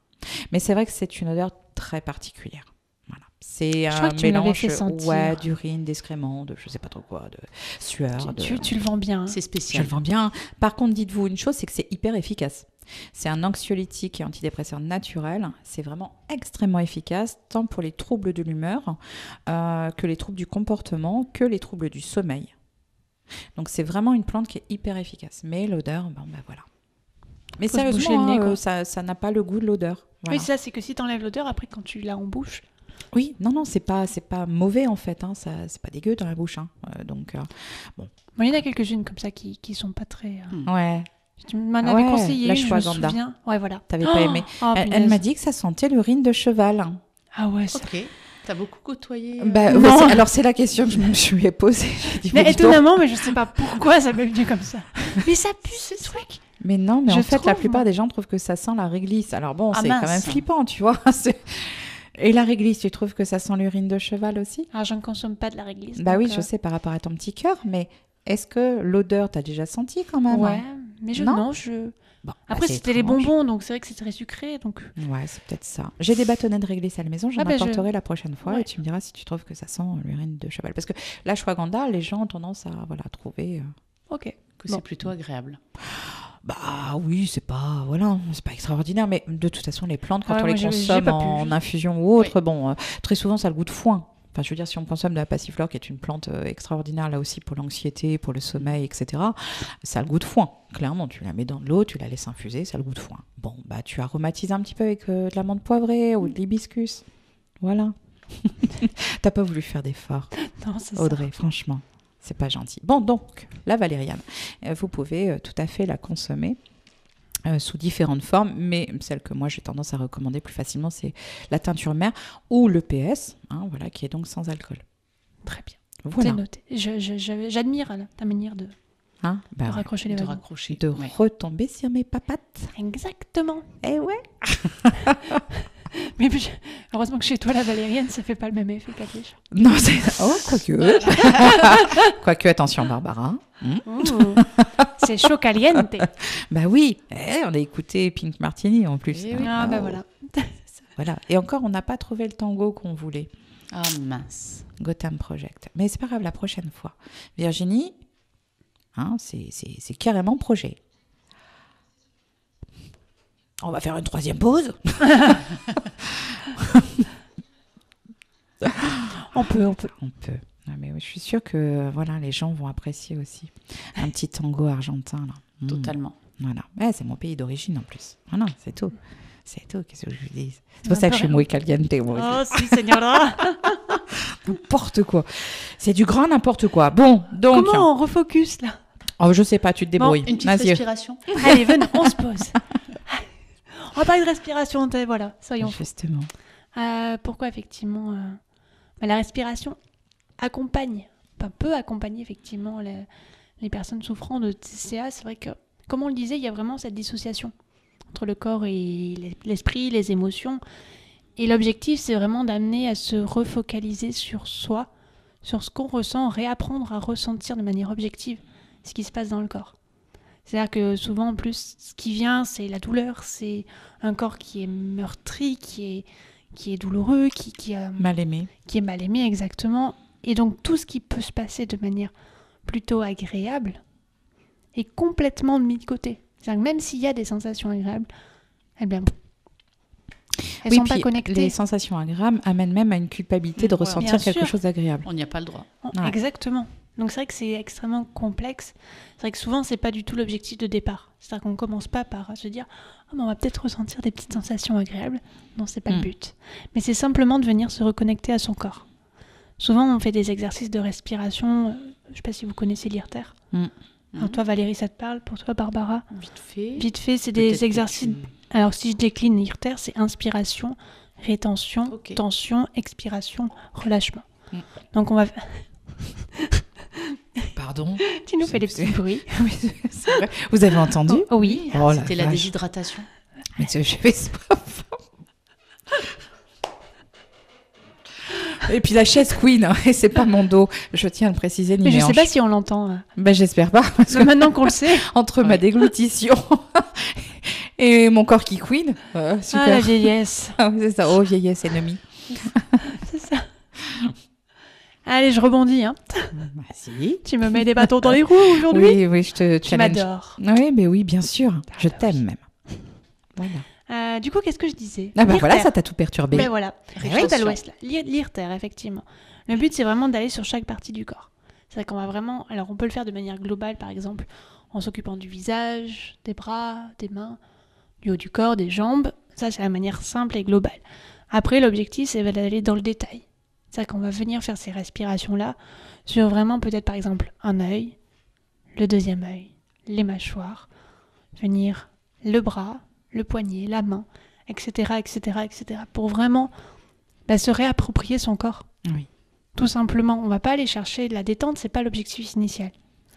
Mais c'est vrai que c'est une odeur très particulière. Voilà. C'est Je crois un que tu me l'avais mélange fait sentir. ouais, d'urine, d'excréments, de je sais pas trop quoi, de sueur. Tu le vends bien. hein. C'est Je spécial. le vends bien. Par contre, dites-vous une chose, c'est que c'est hyper efficace. C'est un anxiolytique et antidépresseur naturel. C'est vraiment extrêmement efficace, tant pour les troubles de l'humeur que les troubles du comportement, que les troubles du sommeil. Donc c'est vraiment une plante qui est hyper efficace. Mais l'odeur, ben voilà. Mais Faut se boucher sérieusement, le nez, quoi. ça n'a pas le goût de l'odeur. Voilà. Oui, ça, c'est que si t'enlèves l'odeur, après, quand tu l'as en bouche. Oui, non, c'est pas mauvais en fait. Hein. Ça, c'est pas dégueu dans la bouche. Hein. Donc, Bon, il y en a quelques-unes comme ça qui sont pas très. ouais, Tu m'en avais Ouais, conseillé, la je me ashwagandha. souviens. Ouais, voilà. t'avais pas aimé. Oh, Elle punaise. m'a dit que ça sentait l'urine de cheval. Ah ouais, ça. Ok. T'as beaucoup côtoyé. Bah, Non. alors c'est la question que je me suis posée. J'ai dit, Mais dis donc. étonnamment, mais je sais pas pourquoi ça m'est venu comme ça. Mais ça pue ce truc. Mais non, mais Je en fait, la trouve, plupart moi. des gens trouvent que ça sent la réglisse. Alors bon, Ah, c'est quand mince. même flippant, tu vois. Et la réglisse, tu trouves que ça sent l'urine de cheval aussi? Alors, je ne consomme pas de la réglisse. Bah donc, oui, je sais par rapport à ton petit cœur, mais est-ce que l'odeur, t'as déjà senti quand même? Ouais, mais Non non, je. Bon, Après, c'est c'était les étrange. bonbons, donc c'est vrai que c'est très sucré. Donc, Ouais, c'est peut-être ça. J'ai des bâtonnets de réglisse à la maison, j'en Ah bah, apporterai la prochaine fois Ouais. et tu me diras si tu trouves que ça sent l'urine de cheval. Parce que l'ashwagandha, les gens ont tendance à trouver. ok. Que Bon. c'est plutôt agréable. Bah oui, c'est pas extraordinaire, mais de toute façon, les plantes, quand Ouais, on moi, les j'ai consomme pas pu. en infusion ou autre, bon, très souvent, ça a le goût de foin. Enfin, je veux dire, si on consomme de la passiflore, qui est une plante extraordinaire, là aussi, pour l'anxiété, pour le sommeil, etc., ça a le goût de foin. Clairement, tu la mets dans de l'eau, tu la laisses infuser, ça a le goût de foin. Bon, bah, tu aromatises un petit peu avec de la menthe poivrée ou de l'hibiscus. Voilà. T'as pas voulu faire d'efforts, Non, c'est ça. Audrey, franchement. C'est pas gentil. Bon, donc, la valériane. Vous pouvez tout à fait la consommer sous différentes formes, mais celle que moi j'ai tendance à recommander plus facilement, c'est la teinture mère ou le PS, hein, voilà, qui est donc sans alcool. Très bien. Voilà. C'est noté. J'admire ta manière de Hein, bah ouais. raccrocher les De wagons. raccrocher. De Ouais. retomber sur mes papates. Exactement. Eh ouais. Mais heureusement que chez toi, la valériane, ça fait pas le même effet qu'à tes chats. Non, c'est. Oh, quoique. Quoique, attention, Barbara. C'est chaud caliente. Bah oui, on a écouté Pink Martini en plus. Eh oui. Ah, bah voilà. Voilà. Et encore, on n'a pas trouvé le tango qu'on voulait. Ah mince. Gotham Project. Mais c'est pas grave, la prochaine fois. Virginie, hein, c'est carrément projet. On va faire une troisième pause. On peut. On peut. Non, mais oui, je suis sûre que voilà, les gens vont apprécier aussi. Un petit tango argentin. Là. Mm. Totalement. Voilà. Ouais, c'est mon pays d'origine en plus. Voilà, c'est tout. C'est tout, qu'est-ce que je vous dis. C'est pour ça que je suis muy caliente. Moi. Oh, si, señora. N'importe quoi. C'est du grand n'importe quoi. Bon, donc. Comment on refocus, là? Oh, je sais pas, tu te débrouilles. Une petite Vas-y. respiration. Allez, venez, on se pose. On va parler de respiration, voilà, soyons fous. Justement. Pourquoi, effectivement, la respiration accompagne, peut accompagner, effectivement, les personnes souffrant de TCA. C'est vrai que, comme on le disait, il y a vraiment cette dissociation entre le corps et l'esprit, les émotions. Et l'objectif, c'est vraiment d'amener à se refocaliser sur soi, sur ce qu'on ressent, réapprendre à ressentir de manière objective ce qui se passe dans le corps. C'est-à-dire que souvent, en plus, ce qui vient, c'est la douleur, c'est un corps qui est meurtri, qui est douloureux, qui Mal aimé. est mal aimé, exactement. Et donc, tout ce qui peut se passer de manière plutôt agréable est complètement mis de côté. C'est-à-dire que même s'il y a des sensations agréables, elles Oui, sont pas puis connectées. les sensations agréables amènent même à une culpabilité de Voilà. ressentir Bien quelque sûr. chose d'agréable. On n'y a pas le droit. Ouais. Exactement. Donc c'est vrai que c'est extrêmement complexe. C'est vrai que souvent, c'est pas du tout l'objectif de départ. C'est-à-dire qu'on commence pas par se dire « on va peut-être ressentir des petites sensations agréables ». Non, c'est pas le but. Mais c'est simplement de venir se reconnecter à son corps. Souvent, on fait des exercices de respiration. Je sais pas si vous connaissez l'IRTER. Alors toi, Valérie, ça te parle? Pour toi, Barbara? Vite fait. Vite fait, c'est Peut-être des que exercices. tu- Alors si je décline IRTER, c'est inspiration, rétention, Ok. tension, expiration, relâchement. Mm. Donc on va... Pardon. Tu nous fais des petits bruits. Oui, c'est vrai. Vous avez entendu? Oh, oui. Oh, C'était la vache. déshydratation. Mais je fais soif. Et puis la chaise queen, hein, et c'est pas mon dos. Je tiens à le préciser. Ni Mais je mes sais pas hanches. si on l'entend. Ben, j'espère pas. Parce que Mais maintenant qu'on le sait. entre ma Ouais. déglutition et mon corps qui queen, super. Ah, la vieillesse. Ah oui, c'est ça. Oh, vieillesse ennemie. C'est ça. Allez, je rebondis. Hein. Bah, si. Tu me mets des bâtons dans les roues aujourd'hui. Oui, oui, je te Tu challenge. m'adores. Oui, mais oui, bien sûr. Je bah t'aime même. Voilà. Du coup, qu'est-ce que je disais? Ah bah voilà, L'IRTER. ça t'a tout perturbé. Ben voilà, Rétention. tout à l'ouest là. L'IRTER, effectivement. Le but, c'est vraiment d'aller sur chaque partie du corps. C'est qu'on va vraiment... Alors, on peut le faire de manière globale, par exemple, en s'occupant du visage, des bras, des mains, du haut du corps, des jambes. Ça, c'est la manière simple et globale. Après, l'objectif, c'est d'aller dans le détail. C'est qu'on va venir faire ces respirations-là sur vraiment, peut-être, par exemple, un œil, le deuxième œil, les mâchoires, venir le bras, le poignet, la main, etc., etc., etc., pour vraiment se réapproprier son corps. Oui. Tout simplement, on va pas aller chercher de la détente, c'est pas l'objectif initial.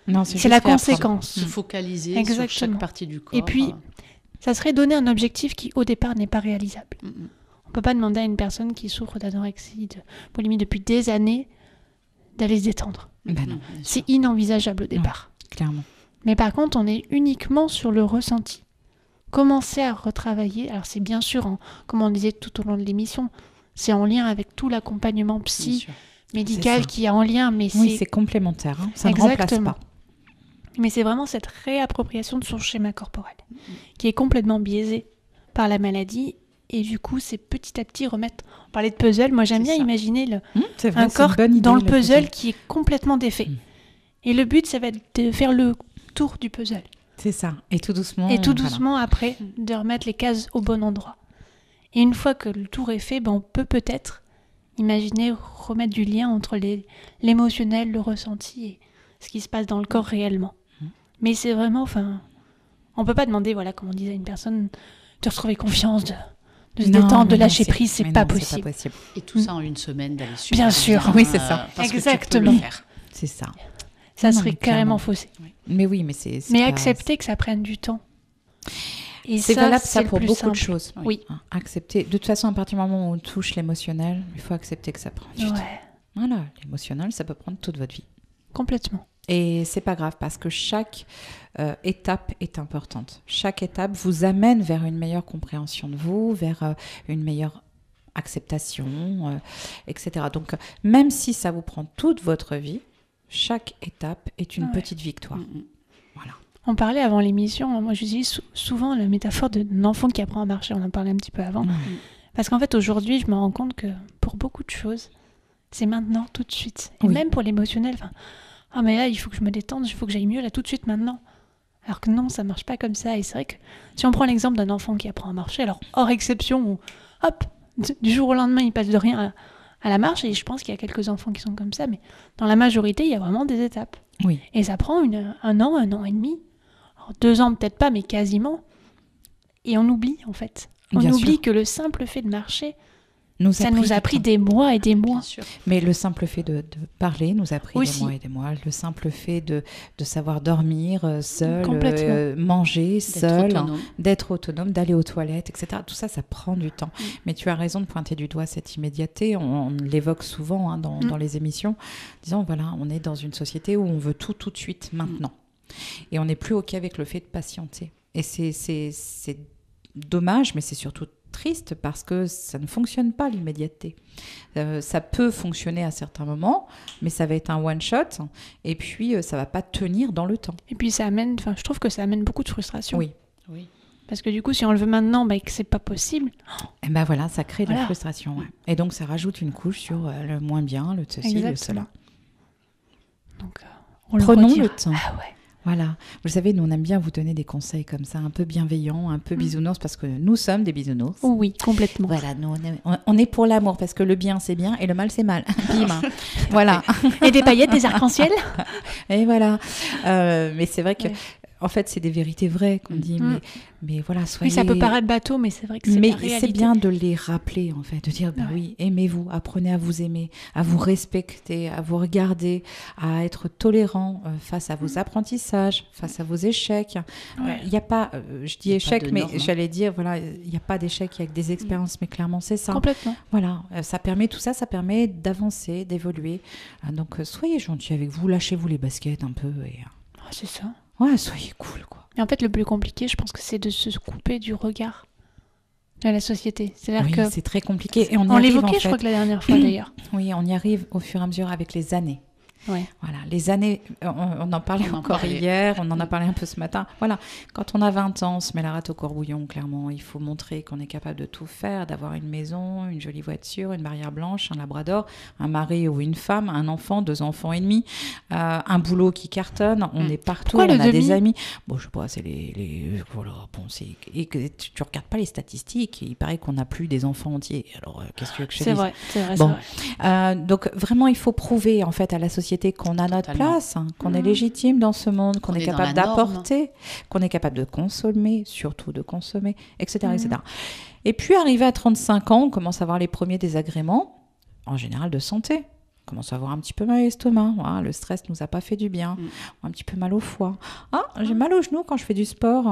Non, C'est la conséquence. Se focaliser sur Exactement. chaque partie du corps. Et puis, ça serait donner un objectif qui, au départ, n'est pas réalisable. Mm. On peut pas demander à une personne qui souffre d'anorexie, de boulimie depuis des années, d'aller se détendre. Ben non, bien sûr. C'est inenvisageable au départ. clairement. Mais par contre, on est uniquement sur le ressenti. Commencer à retravailler, alors c'est bien sûr, comme on disait tout au long de l'émission, c'est en lien avec tout l'accompagnement Bien psy, sûr. médical C'est ça. qui est en lien, mais Oui, c'est complémentaire. Hein. Ça ne remplace Exactement. pas. Mais c'est vraiment cette réappropriation de son schéma corporel qui est complètement biaisé par la maladie. Et du coup, c'est petit à petit remettre... On parlait de puzzle, moi j'aime C'est bien ça. imaginer C'est vrai, un c'est une corps bonne idée, dans le le puzzle qui est complètement défait. Mm. Et le but, ça va être de faire le tour du puzzle. C'est ça. Et tout doucement. Et tout voilà. doucement, après, de remettre les cases au bon endroit. Et une fois que le tour est fait, on peut peut-être imaginer remettre du lien entre l'émotionnel, le ressenti et ce qui se passe dans le corps réellement. Mais c'est vraiment, on peut pas demander, voilà, comme on disait à une personne, de retrouver confiance, de se Non, détendre, de mais non, lâcher prise, c'est mais pas non, c'est possible. pas possible. Et tout ça en une semaine d'aller super Bien sûr. Oui, c'est ça. parce que Exactement. tu peux le faire. C'est ça. Ça Non, serait mais carrément clairement. faussé. Mais oui, mais c'est Mais pas- accepter que ça prenne du temps. Et C'est ça, valable c'est ça le pour plus beaucoup simple. de choses. Oui. Hein, accepter. De toute façon, à partir du moment où on touche l'émotionnel, il faut accepter que ça prend du temps. Ouais, Voilà, l'émotionnel, ça peut prendre toute votre vie. complètement. Et c'est pas grave parce que chaque étape est importante. Chaque étape vous amène vers une meilleure compréhension de vous, vers une meilleure acceptation, etc. Donc, même si ça vous prend toute votre vie, chaque étape est une Ouais. petite victoire. Mm. Voilà. On parlait avant l'émission, moi j'utilise souvent la métaphore d'un enfant qui apprend à marcher, on en parlait un petit peu avant. Parce qu'en fait aujourd'hui je me rends compte que pour beaucoup de choses, c'est maintenant, tout de suite. Et Oui. même pour l'émotionnel, ah mais là il faut que je me détende, il faut que j'aille mieux là tout de suite maintenant. Alors que non, ça marche pas comme ça. Et c'est vrai que si on prend l'exemple d'un enfant qui apprend à marcher, alors hors exception où hop, du jour au lendemain il passe de rien à la marche, et je pense qu'il y a quelques enfants qui sont comme ça, mais dans la majorité il y a vraiment des étapes. Oui. Et ça prend un an et demi. Alors, 2 ans peut-être pas, mais quasiment. Et on oublie en fait. On Bien oublie sûr. que le simple fait de marcher, Nous ça nous a du pris temps. des mois et des mois. Bien sûr. Mais le simple fait de parler nous a pris Aussi. des mois et des mois. Le simple fait de savoir dormir seul, Complètement. manger D'être seul, autonome. d'être autonome, d'aller aux toilettes, etc. Tout ça, ça prend du temps. Mais tu as raison de pointer du doigt cette immédiateté. On l'évoque souvent hein, dans les émissions, disant voilà, on est dans une société où on veut tout de suite, maintenant. Et on n'est plus OK avec le fait de patienter. Et c'est dommage, mais c'est surtout triste parce que ça ne fonctionne pas l'immédiateté. Ça peut fonctionner à certains moments, mais ça va être un one shot et puis ça va pas tenir dans le temps. Et puis ça amène, je trouve que ça amène beaucoup de frustration. Oui. Oui. Parce que du coup, si on le veut maintenant, et que c'est pas possible, Et ben voilà, ça crée de la Voilà. frustration. Ouais. Et donc ça rajoute une couche sur le moins bien, le ceci, le Exactement. cela. donc on Prenons redira. le temps. Ah ouais. Voilà. Vous savez, nous, on aime bien vous donner des conseils comme ça, un peu bienveillants, un peu bisounours, parce que nous sommes des bisounours. Oui, complètement. Voilà, nous, on est pour l'amour, parce que le bien, c'est bien, et le mal, c'est mal. Bim. Voilà. Et des paillettes, des arcs-en-ciel. Et voilà. Mais c'est vrai que, Ouais. en fait, c'est des vérités vraies qu'on dit, mais voilà, soyez... Oui, ça peut paraître bateau, mais c'est vrai que c'est Mais la réalité. c'est bien de les rappeler, en fait, de dire, bah Ouais. oui, aimez-vous, apprenez à vous aimer, à vous respecter, à vous regarder, à être tolérant face à vos apprentissages, face à vos échecs. Ouais. Il n'y a pas, je dis Y a pas échec, de mais normes, hein. j'allais dire, voilà, il n'y a pas d'échec avec des expériences, mais clairement, c'est ça. Complètement. Voilà, ça permet tout ça, ça permet d'avancer, d'évoluer. Donc, soyez gentils avec vous, lâchez-vous les baskets un peu, et Ah, c'est ça. ouais, soyez cool, quoi. Et en fait, le plus compliqué, je pense que c'est de se couper du regard de la société. C'est-à-dire Oui, que c'est très compliqué. Et on y on arrive, l'évoquait, en je crois fait. que la dernière fois d'ailleurs. Oui, on y arrive au fur et à mesure avec les années. Ouais. Voilà, les années, on en parlait On en encore parlait. hier, on en a parlé un peu ce matin. Voilà, quand on a 20 ans, on se met la rate au courbouillon, clairement. Il faut montrer qu'on est capable de tout faire, d'avoir une maison, une jolie voiture, une barrière blanche, un labrador, un mari ou une femme, un enfant, 2 enfants et demi, un boulot qui cartonne. On est partout, Pourquoi on le a des demi amis. Bon, je sais pas, c'est voilà, bon, et que tu regardes pas les statistiques. Il paraît qu'on n'a plus des enfants entiers. Alors, qu'est-ce que tu veux que je te C'est dise? vrai, c'est vrai, Bon. c'est vrai. Donc vraiment, il faut prouver en fait à la société qu'on a notre Totalement. place, hein, qu'on est légitime dans ce monde, qu'on Qu'on est est dans capable la norme. d'apporter, qu'on est capable de consommer, surtout de consommer, etc., etc. Et puis arrivé à 35 ans, on commence à avoir les premiers désagréments, en général de santé. On commence à avoir un petit peu mal à l'estomac. Voilà, le stress nous a pas fait du bien. Un petit peu mal au foie. Ah, j'ai mal au genou quand je fais du sport.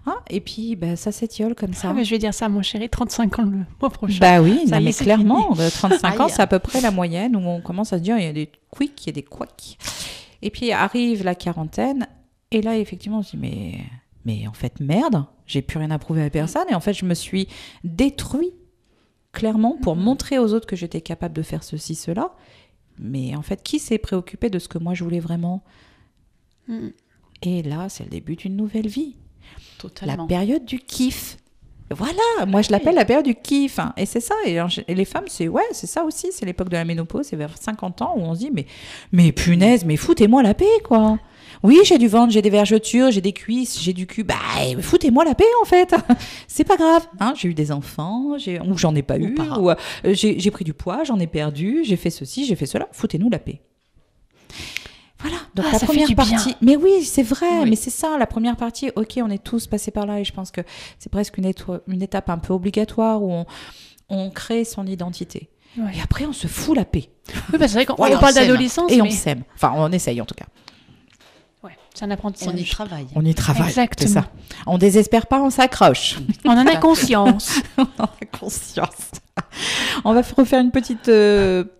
Ah, et puis ben, ça s'étiole comme ça. Ah, mais je vais dire ça à mon chéri, 35 ans le mois prochain. Bah oui, Ça non, y est, mais c'est clairement, 35 ans, Aïe. c'est à peu près la moyenne où on commence à se dire il y a des quicks, il y a des couacs. Et puis arrive la quarantaine, et là, effectivement, on se dit mais en fait, merde, j'ai plus rien à prouver à personne, et en fait, je me suis détruit, clairement, pour montrer aux autres que j'étais capable de faire ceci, cela. Mais en fait, qui s'est préoccupé de ce que moi je voulais vraiment? Mm. Et là, c'est le début d'une nouvelle vie. La Totalement. période du kiff. Voilà, moi je l'appelle la période du kiff. Hein. Et c'est ça. Et les femmes, c'est ça aussi. C'est l'époque de la ménopause. C'est vers 50 ans où on se dit mais punaise, mais foutez-moi la paix, quoi. Oui, j'ai du ventre, j'ai des vergetures, j'ai des cuisses, j'ai du cul. Bah, foutez-moi la paix, en fait. C'est pas grave. Hein, j'ai eu des enfants, ou j'en ai pas eu, pas. ou j'ai pris du poids, j'en ai perdu, j'ai fait ceci, j'ai fait cela. Foutez-nous la paix. Voilà, donc la ça fait première du bien. partie. Mais oui, c'est vrai, Oui. mais c'est ça, la première partie. Ok, on est tous passés par là et je pense que c'est presque une étape un peu obligatoire où on crée son identité. Ouais. Et après, on se fout la paix. Oui, bah, c'est vrai qu'on Voilà, on parle on s'aime. d'adolescence, Et on mais s'aime. Enfin, on essaye en tout cas. ouais, c'est un apprentissage. On y travaille. On y travaille. Exactement. C'est ça. On désespère pas, on s'accroche. On en a conscience. On en a conscience. On va refaire une petite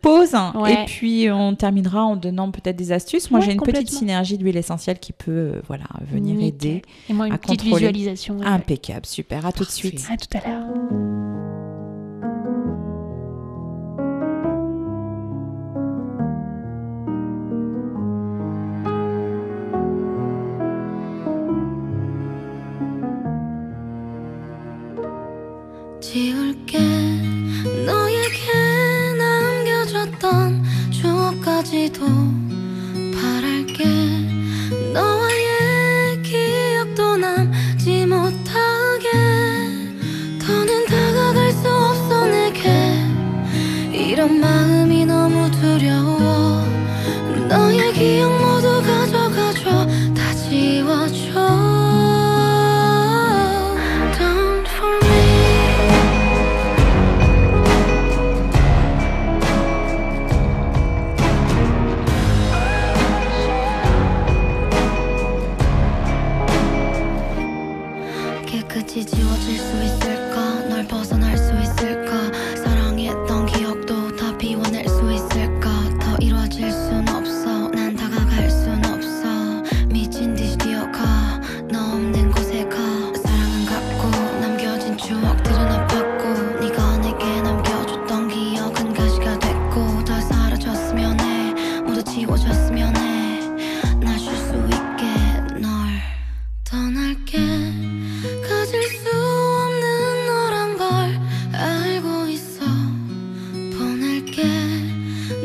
pause Ouais. et puis on terminera en donnant peut-être des astuces. Moi, Ouais, j'ai une petite complètement. synergie d'huile essentielle qui peut venir Nickel. aider. Et moi, une à petite contrôler. visualisation. ouais. Impeccable, super. À tout de Parfait. suite. À tout à l'heure. 지울게 너에게 남겨줬던 추억까지도 바랄게 너와의 기억도 남지 못하게 더는 다가갈 수 없어 내게 이런 마음이 너무 두려워 너의 기억 모두 가져가줘 다 지워줘 Don't for me 깨끗이 지워질 수 있을까 널 벗어날 수 있을까 사랑했던 기억도 다 비워낼 수 있을까 더 이루어질 순 없어 난 다가갈 순 없어 미친 듯이 뛰어가 너 없는 곳에 가 사랑은 갖고 남겨진 추억들은 아팠고 네가 내게 남겨줬던 기억은 가시가 됐고 다 사라졌으면 해 모두 지워졌으면 해나 쉴 수 있게 널 떠날게 가질 수 없는 너란 걸 알고 있어 보낼게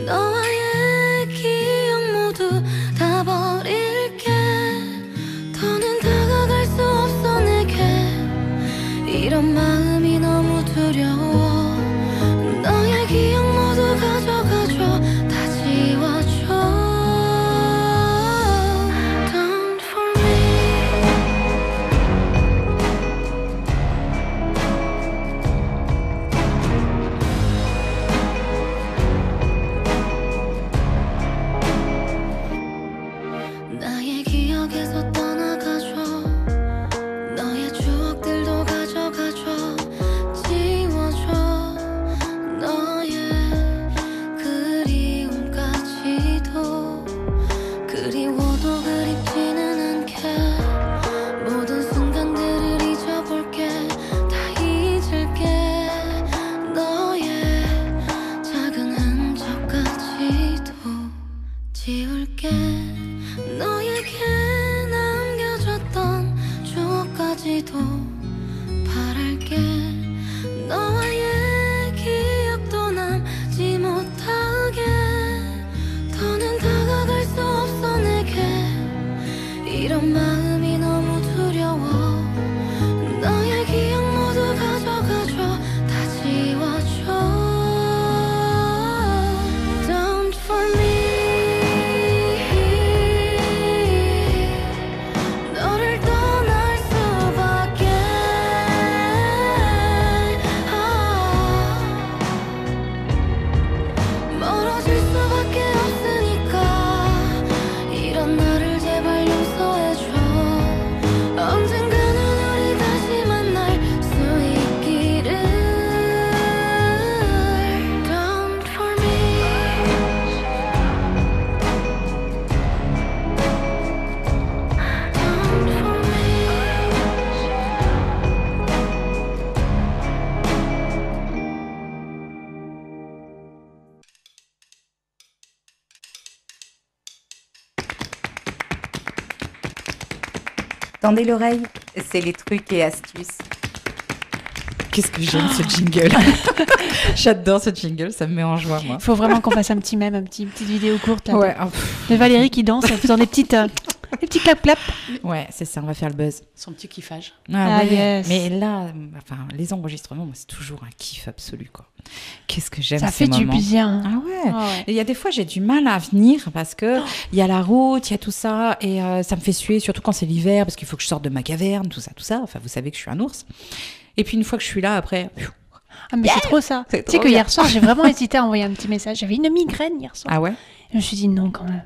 너와의 기억 모두 다 버릴게 Tendez l'oreille, c'est les trucs et astuces. Qu'est-ce que j'aime ce jingle. J'adore ce jingle, ça me met en joie, moi. Il faut vraiment qu'on fasse un petit mème, une petite vidéo courte là, Ouais, de Valérie qui danse en faisant des petits clap-clap. ouais, c'est ça, on va faire le buzz. Son petit kiffage. Ah, ouais. yes. Mais là, enfin, les enregistrements, moi, c'est toujours un kiff absolu, quoi. Qu'est-ce que j'aime Ça ces fait du moments. bien. Ah ouais. Ah ouais. Et il y a des fois, j'ai du mal à venir parce que il y a la route, il y a tout ça, et ça me fait suer, surtout quand c'est l'hiver, parce qu'il faut que je sorte de ma caverne, tout ça, tout ça. Enfin, vous savez que je suis un ours. Et puis une fois que je suis là, après, Ah, mais c'est trop ça. C'est Tu sais trop que bien. hier soir, j'ai vraiment hésité à envoyer un petit message. J'avais une migraine hier soir. ah ouais. Je me suis dit non, quand même.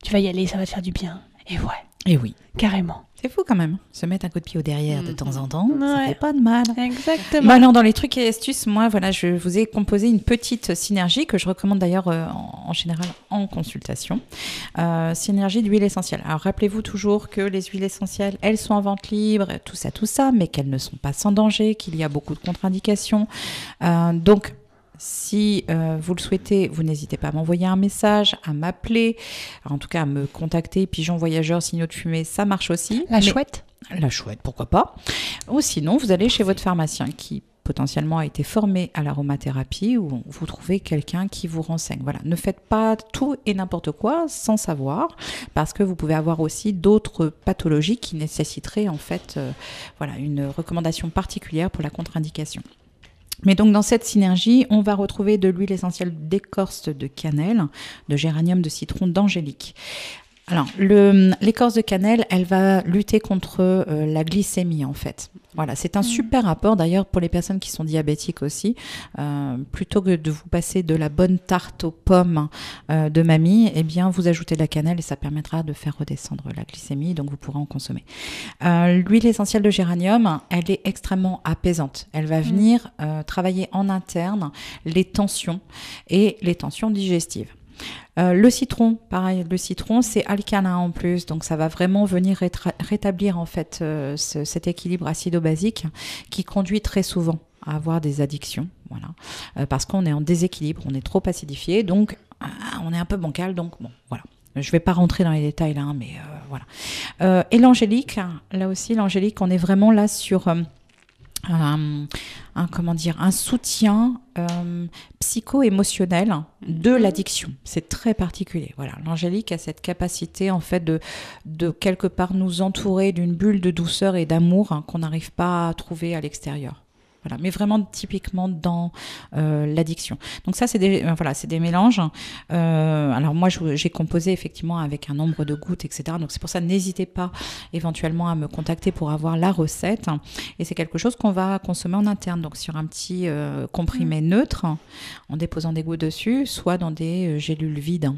Tu vas y aller, ça va te faire du bien. Et ouais, Et oui. carrément. C'est fou quand même. Se mettre un coup de pied au derrière de temps en temps, ça Ouais. fait pas de mal. Exactement. Bah alors, dans les trucs et astuces, moi, voilà, je vous ai composé une petite synergie que je recommande d'ailleurs en général en consultation. Synergie d'huile essentielle. Alors, rappelez-vous toujours que les huiles essentielles, elles sont en vente libre, tout ça, mais qu'elles ne sont pas sans danger, qu'il y a beaucoup de contre-indications. Donc, si vous le souhaitez, vous n'hésitez pas à m'envoyer un message, à m'appeler, en tout cas à me contacter. Pigeon voyageur, signaux de fumée, ça marche aussi. La Mais- chouette. La chouette, pourquoi pas. Ou sinon, vous allez chez votre pharmacien qui potentiellement a été formé à l'aromathérapie ou vous trouvez quelqu'un qui vous renseigne. Voilà, ne faites pas tout et n'importe quoi sans savoir parce que vous pouvez avoir aussi d'autres pathologies qui nécessiteraient en fait voilà, une recommandation particulière pour la contre-indication. Mais donc dans cette synergie, on va retrouver de l'huile essentielle d'écorce de cannelle, de géranium, de citron, d'angélique. Alors, l'écorce de cannelle, elle va lutter contre la glycémie en fait. Voilà, c'est un super apport d'ailleurs pour les personnes qui sont diabétiques aussi. Plutôt que de vous passer de la bonne tarte aux pommes de mamie, eh bien vous ajoutez de la cannelle et ça permettra de faire redescendre la glycémie, donc vous pourrez en consommer. L'huile essentielle de géranium, elle est extrêmement apaisante. Elle va venir travailler en interne les tensions et les tensions digestives. Le citron, pareil, le citron c'est alcalin en plus, donc ça va vraiment venir rétablir en fait cet équilibre acido-basique qui conduit très souvent à avoir des addictions, voilà, parce qu'on est en déséquilibre, on est trop acidifié, donc on est un peu bancal, donc bon, voilà. Je ne vais pas rentrer dans les détails là, hein, mais voilà. Et l'angélique, là aussi, l'angélique, on est vraiment là sur un soutien psycho-émotionnel de l'addiction. C'est très particulier. Voilà, l'angélique a cette capacité en fait de quelque part nous entourer d'une bulle de douceur et d'amour qu'on n'arrive pas à trouver à l'extérieur. Voilà, mais vraiment typiquement dans l'addiction. Donc ça, c'est des mélanges. Alors moi, j'ai composé effectivement avec un nombre de gouttes, etc. Donc c'est pour ça, n'hésitez pas éventuellement à me contacter pour avoir la recette. Et c'est quelque chose qu'on va consommer en interne, donc sur un petit comprimé neutre, en déposant des gouttes dessus, soit dans des gélules vides.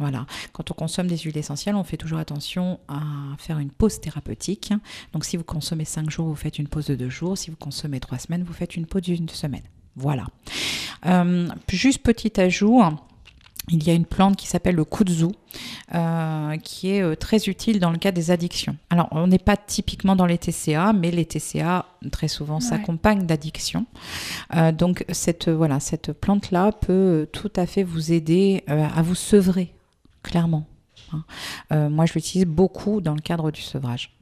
Voilà. Quand on consomme des huiles essentielles, on fait toujours attention à faire une pause thérapeutique. Donc, si vous consommez 5 jours, vous faites une pause de 2 jours. Si vous consommez 3 semaines, vous faites une pause d'1 semaine. Voilà. Juste petit ajout. Il y a une plante qui s'appelle le kudzu, qui est très utile dans le cas des addictions. Alors, on n'est pas typiquement dans les TCA, mais les TCA, très souvent, s'accompagnent d'addictions. Donc, cette plante-là peut tout à fait vous aider à vous sevrer, clairement. Moi, je l'utilise beaucoup dans le cadre du sevrage.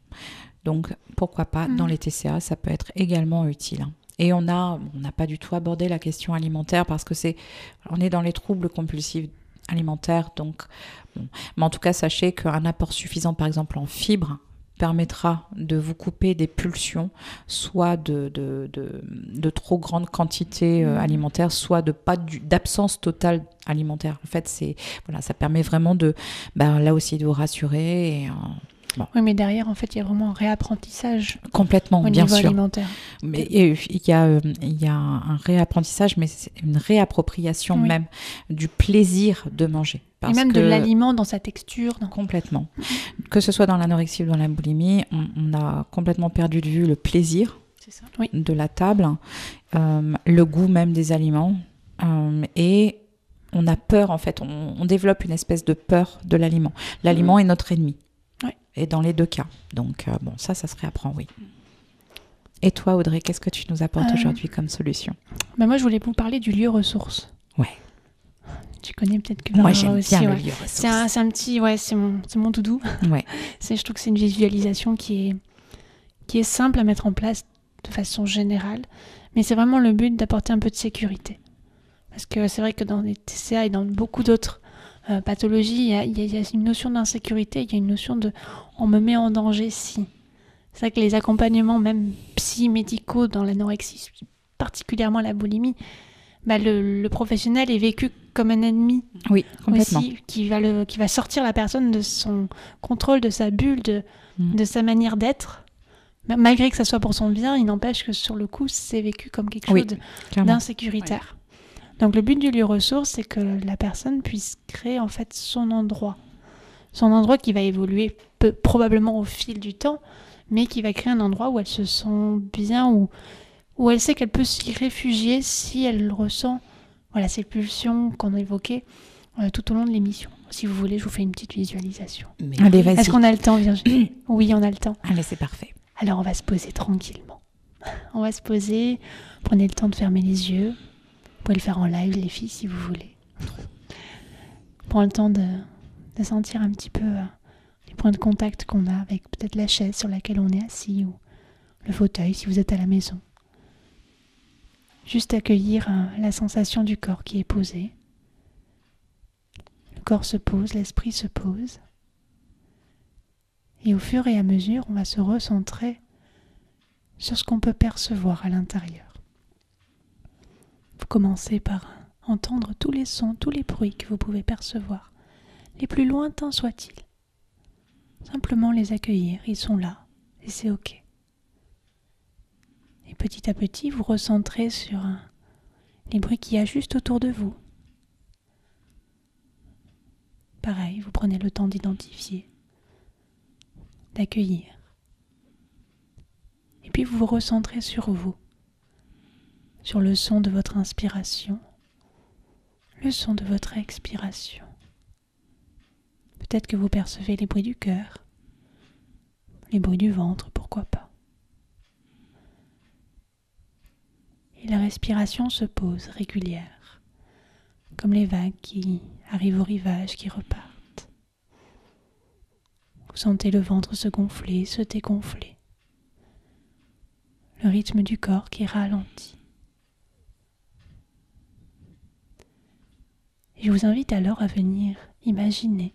Donc, pourquoi pas, dans les TCA, ça peut être également utile. Et on n'a pas du tout abordé la question alimentaire parce que on est dans les troubles compulsifs alimentaires. Donc, bon. Mais en tout cas, sachez qu'un apport suffisant, par exemple en fibres, permettra de vous couper des pulsions, soit de trop grandes quantités alimentaires, soit d'absence totale alimentaire. En fait, ça permet vraiment là aussi de vous rassurer et bon. Oui, mais derrière, en fait, il y a vraiment un réapprentissage complètement, au bien niveau sûr. alimentaire. Mais il y a un réapprentissage, mais c'est une réappropriation même du plaisir de manger. Et même de l'aliment dans sa texture. Complètement. Que ce soit dans l'anorexie ou dans la boulimie, on a complètement perdu de vue le plaisir de la table, le goût même des aliments, et on a peur, en fait, on développe une espèce de peur de l'aliment. L'aliment est notre ennemi. Et dans les deux cas. Donc, ça se réapprend, oui. Et toi, Audrey, qu'est-ce que tu nous apportes aujourd'hui comme solution ? Moi, je voulais vous parler du lieu ressource. Ouais. Tu connais peut-être que Moi, Barbara j'aime aussi, bien le ouais. lieu ressource. C'est un petit, c'est mon doudou. Ouais. Je trouve que c'est une visualisation qui est simple à mettre en place de façon générale, mais c'est vraiment le but d'apporter un peu de sécurité. Parce que c'est vrai que dans les TCA et dans beaucoup d'autres pathologies, il y a une notion d'insécurité, il y a une notion de « on me met en danger si ». C'est vrai que les accompagnements, même psy-médicaux dans l'anorexie, particulièrement la boulimie, le professionnel est vécu comme un ennemi Oui, complètement. aussi, qui va sortir la personne de son contrôle, de sa bulle, de sa manière d'être. Malgré que ça soit pour son bien, il n'empêche que sur le coup, c'est vécu comme quelque Oui, chose clairement. d'insécuritaire. Donc le but du lieu ressource, c'est que la personne puisse créer en fait son endroit qui va évoluer probablement au fil du temps, mais qui va créer un endroit où elle se sent bien, où elle sait qu'elle peut s'y réfugier si elle ressent ces pulsions qu'on a évoquées tout au long de l'émission. Si vous voulez, je vous fais une petite visualisation. Mais Allez, vas-y. Est-ce qu'on a le temps, Virginie? Oui, on a le temps. Allez, c'est parfait. Alors on va se poser tranquillement. On va se poser, prenez le temps de fermer les yeux. Vous pouvez le faire en live, les filles, si vous voulez. Prenez le temps de sentir un petit peu les points de contact qu'on a avec peut-être la chaise sur laquelle on est assis ou le fauteuil si vous êtes à la maison. Juste accueillir la sensation du corps qui est posé. Le corps se pose, l'esprit se pose. Et au fur et à mesure, on va se recentrer sur ce qu'on peut percevoir à l'intérieur. Vous commencez par entendre tous les sons, tous les bruits que vous pouvez percevoir, les plus lointains soient-ils. Simplement les accueillir, ils sont là, et c'est ok. Et petit à petit, vous recentrez sur les bruits qu'il y a juste autour de vous. Pareil, vous prenez le temps d'identifier, d'accueillir. Et puis vous vous recentrez sur vous, sur le son de votre inspiration, le son de votre expiration. Peut-être que vous percevez les bruits du cœur, les bruits du ventre, pourquoi pas. Et la respiration se pose régulière, comme les vagues qui arrivent au rivage, qui repartent. Vous sentez le ventre se gonfler, se dégonfler. Le rythme du corps qui ralentit. Et je vous invite alors à venir imaginer,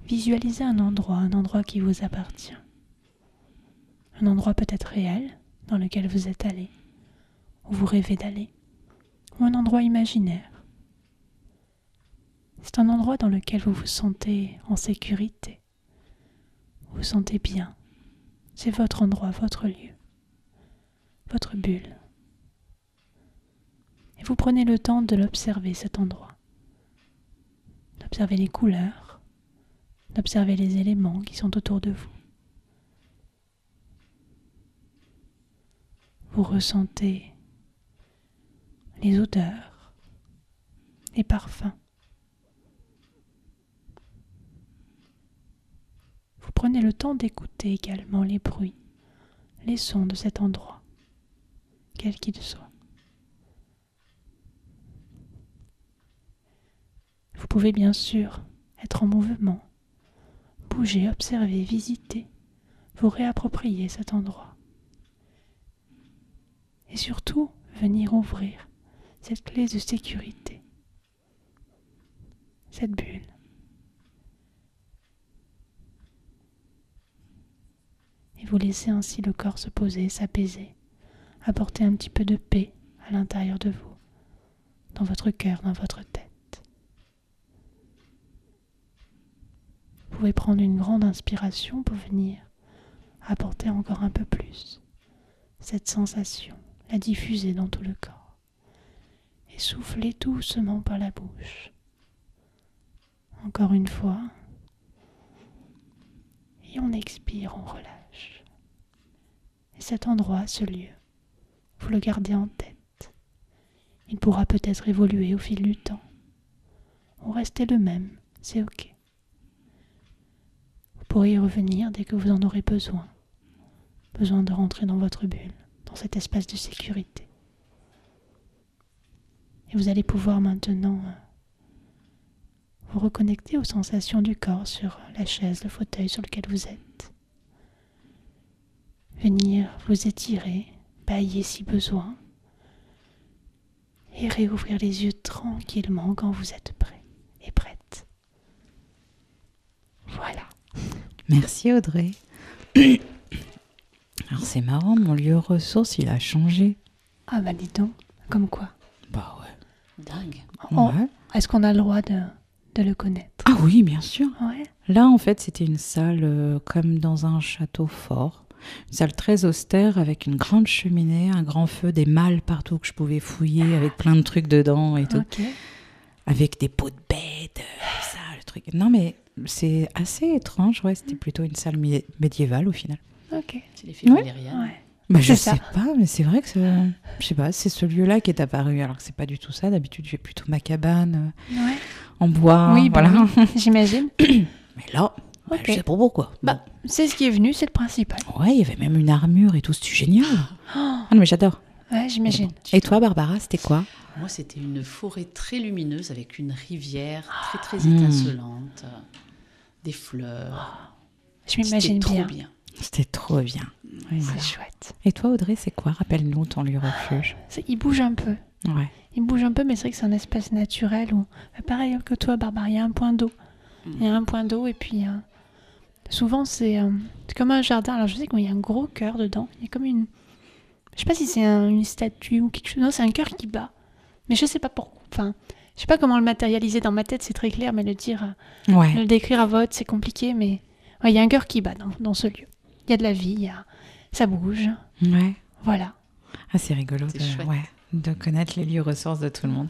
visualiser un endroit qui vous appartient. Un endroit peut-être réel dans lequel vous êtes allé, où vous rêvez d'aller, ou un endroit imaginaire. C'est un endroit dans lequel vous vous sentez en sécurité, vous vous sentez bien. C'est votre endroit, votre lieu, votre bulle. Et vous prenez le temps de l'observer, cet endroit. D'observer les couleurs, d'observer les éléments qui sont autour de vous. Vous ressentez les odeurs, les parfums. Vous prenez le temps d'écouter également les bruits, les sons de cet endroit, quels qu'ils soient. Vous pouvez bien sûr être en mouvement, bouger, observer, visiter, vous réapproprier cet endroit. Et surtout, venir ouvrir cette clé de sécurité, cette bulle. Et vous laissez ainsi le corps se poser, s'apaiser, apporter un petit peu de paix à l'intérieur de vous, dans votre cœur, dans votre tête. Vous pouvez prendre une grande inspiration pour venir apporter encore un peu plus cette sensation, la diffuser dans tout le corps et souffler doucement par la bouche. Encore une fois, et on expire, on relâche. Et cet endroit, ce lieu, vous le gardez en tête. Il pourra peut-être évoluer au fil du temps. Ou rester le même, c'est ok. Vous pourrez y revenir dès que vous en aurez besoin. Besoin de rentrer dans votre bulle, dans cet espace de sécurité. Et vous allez pouvoir maintenant vous reconnecter aux sensations du corps sur la chaise, le fauteuil sur lequel vous êtes. Venir vous étirer, bâiller si besoin. Et réouvrir les yeux tranquillement quand vous êtes prêt et prête. Voilà. Merci Audrey. Alors c'est marrant, mon lieu ressource, il a changé. Ah bah dis donc, comme quoi. Bah ouais. Dingue. Oh, Ouais. est-ce qu'on a le droit de le connaître? Ah oui, bien sûr. Ouais. Là, en fait, c'était une salle comme dans un château fort. Une salle très austère avec une grande cheminée, un grand feu, des malles partout que je pouvais fouiller avec plein de trucs dedans et tout. Ok. Avec des peaux de bêtes, ça, le truc. Non, mais c'est assez étrange. Ouais, c'était plutôt une salle médiévale au final. Ok. C'est l'effet Ouais. Valérian. Ouais. Bah, je C'est ça. sais pas, mais c'est vrai que je sais pas, c'est ce lieu-là qui est apparu. Alors que c'est pas du tout ça. D'habitude, j'ai plutôt ma cabane Ouais. en bois. Oui, bah voilà. oui, j'imagine. Mais là, Ok. je sais pas pourquoi. Bah, c'est ce qui est venu, c'est le principal. Ouais, il y avait même une armure et tout, c'était génial. Ah non, mais j'adore. Ouais, j'imagine. Et toi, Barbara, c'était quoi? Moi, c'était une forêt très lumineuse avec une rivière très Mmh. étincelante, des fleurs. Je m'imagine C'était bien. trop bien. C'était trop bien. Ouais, C'est voilà. chouette. Et toi, Audrey, c'est quoi? Rappelle-nous ton lieu refuge. Il bouge un peu. Ouais. Il bouge un peu, mais c'est vrai que c'est un espace naturel où, pareil que toi, Barbara, il y a un point d'eau. Il y a un point d'eau et puis souvent c'est comme un jardin. Alors je sais qu'il y a un gros cœur dedans. Il y a comme une... Je sais pas si c'est une statue ou quelque chose. Non, c'est un cœur qui bat. Mais je sais pas pourquoi. Enfin, je sais pas comment le matérialiser dans ma tête, c'est très clair, mais Ouais. le décrire à voix haute, c'est compliqué. Mais ouais, il y a un cœur qui bat dans ce lieu. Il y a de la vie, ça bouge. Ouais. Voilà. Ah, c'est rigolo C'est chouette. de connaître les lieux ressources de tout le monde.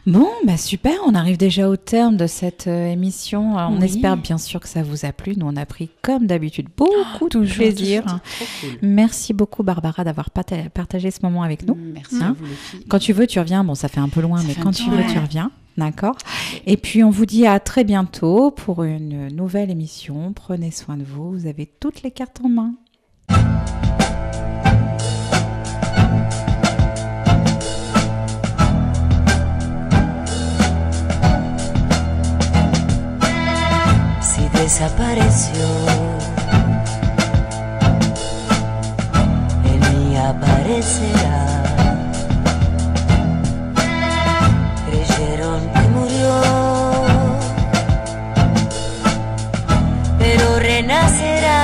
Bon, bah super, on arrive déjà au terme de cette émission. Alors, on Oui. espère bien sûr que ça vous a plu. Nous, on a pris, comme d'habitude, beaucoup de toujours, plaisir. Trop cool. Merci beaucoup, Barbara, d'avoir Mm. partagé ce moment avec nous. Merci Hein à vous les filles. Quand tu veux, tu reviens. Bon, ça fait un peu loin, Ça mais fait un quand petit tu peu veux, loin. tu reviens. D'accord. Et puis, on vous dit à très bientôt pour une nouvelle émission. Prenez soin de vous. Vous avez toutes les cartes en main. Si desapareció, él ni aparecerá. Creyeron que murió, pero renacerá.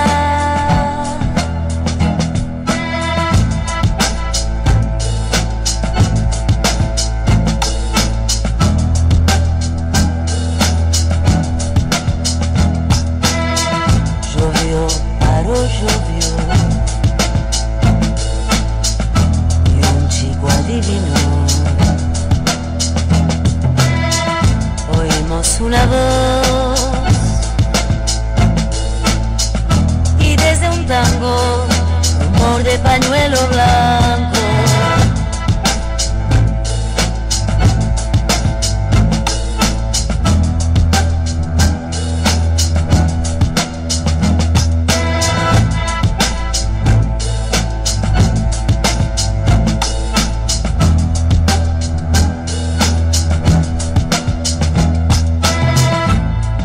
Llovió, paró, llovió, y un chico adivinó. Oímos una voz y desde un tango, rumor de pañuelo blanco.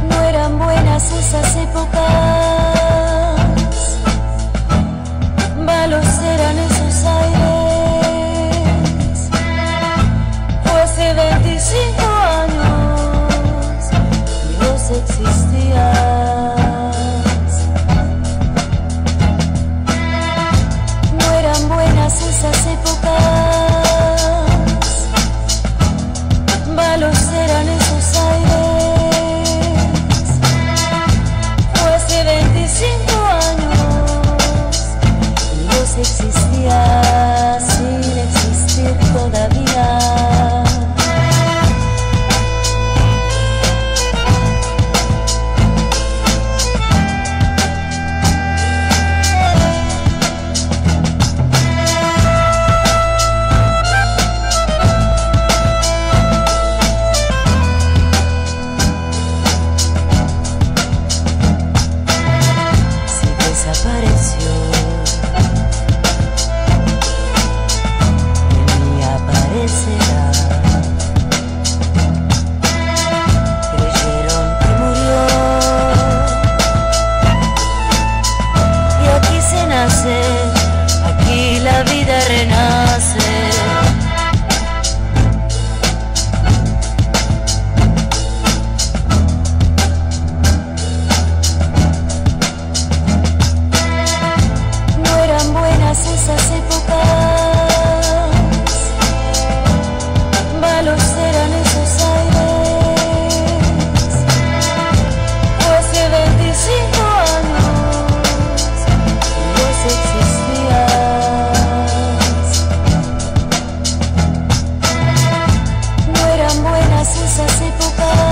No eran buenas esas épocas, malos eran esos aires. Fue hace 25 años y vos existías. No eran buenas esas épocas, malos eran esos aires. Fue hace buenas esas épocas.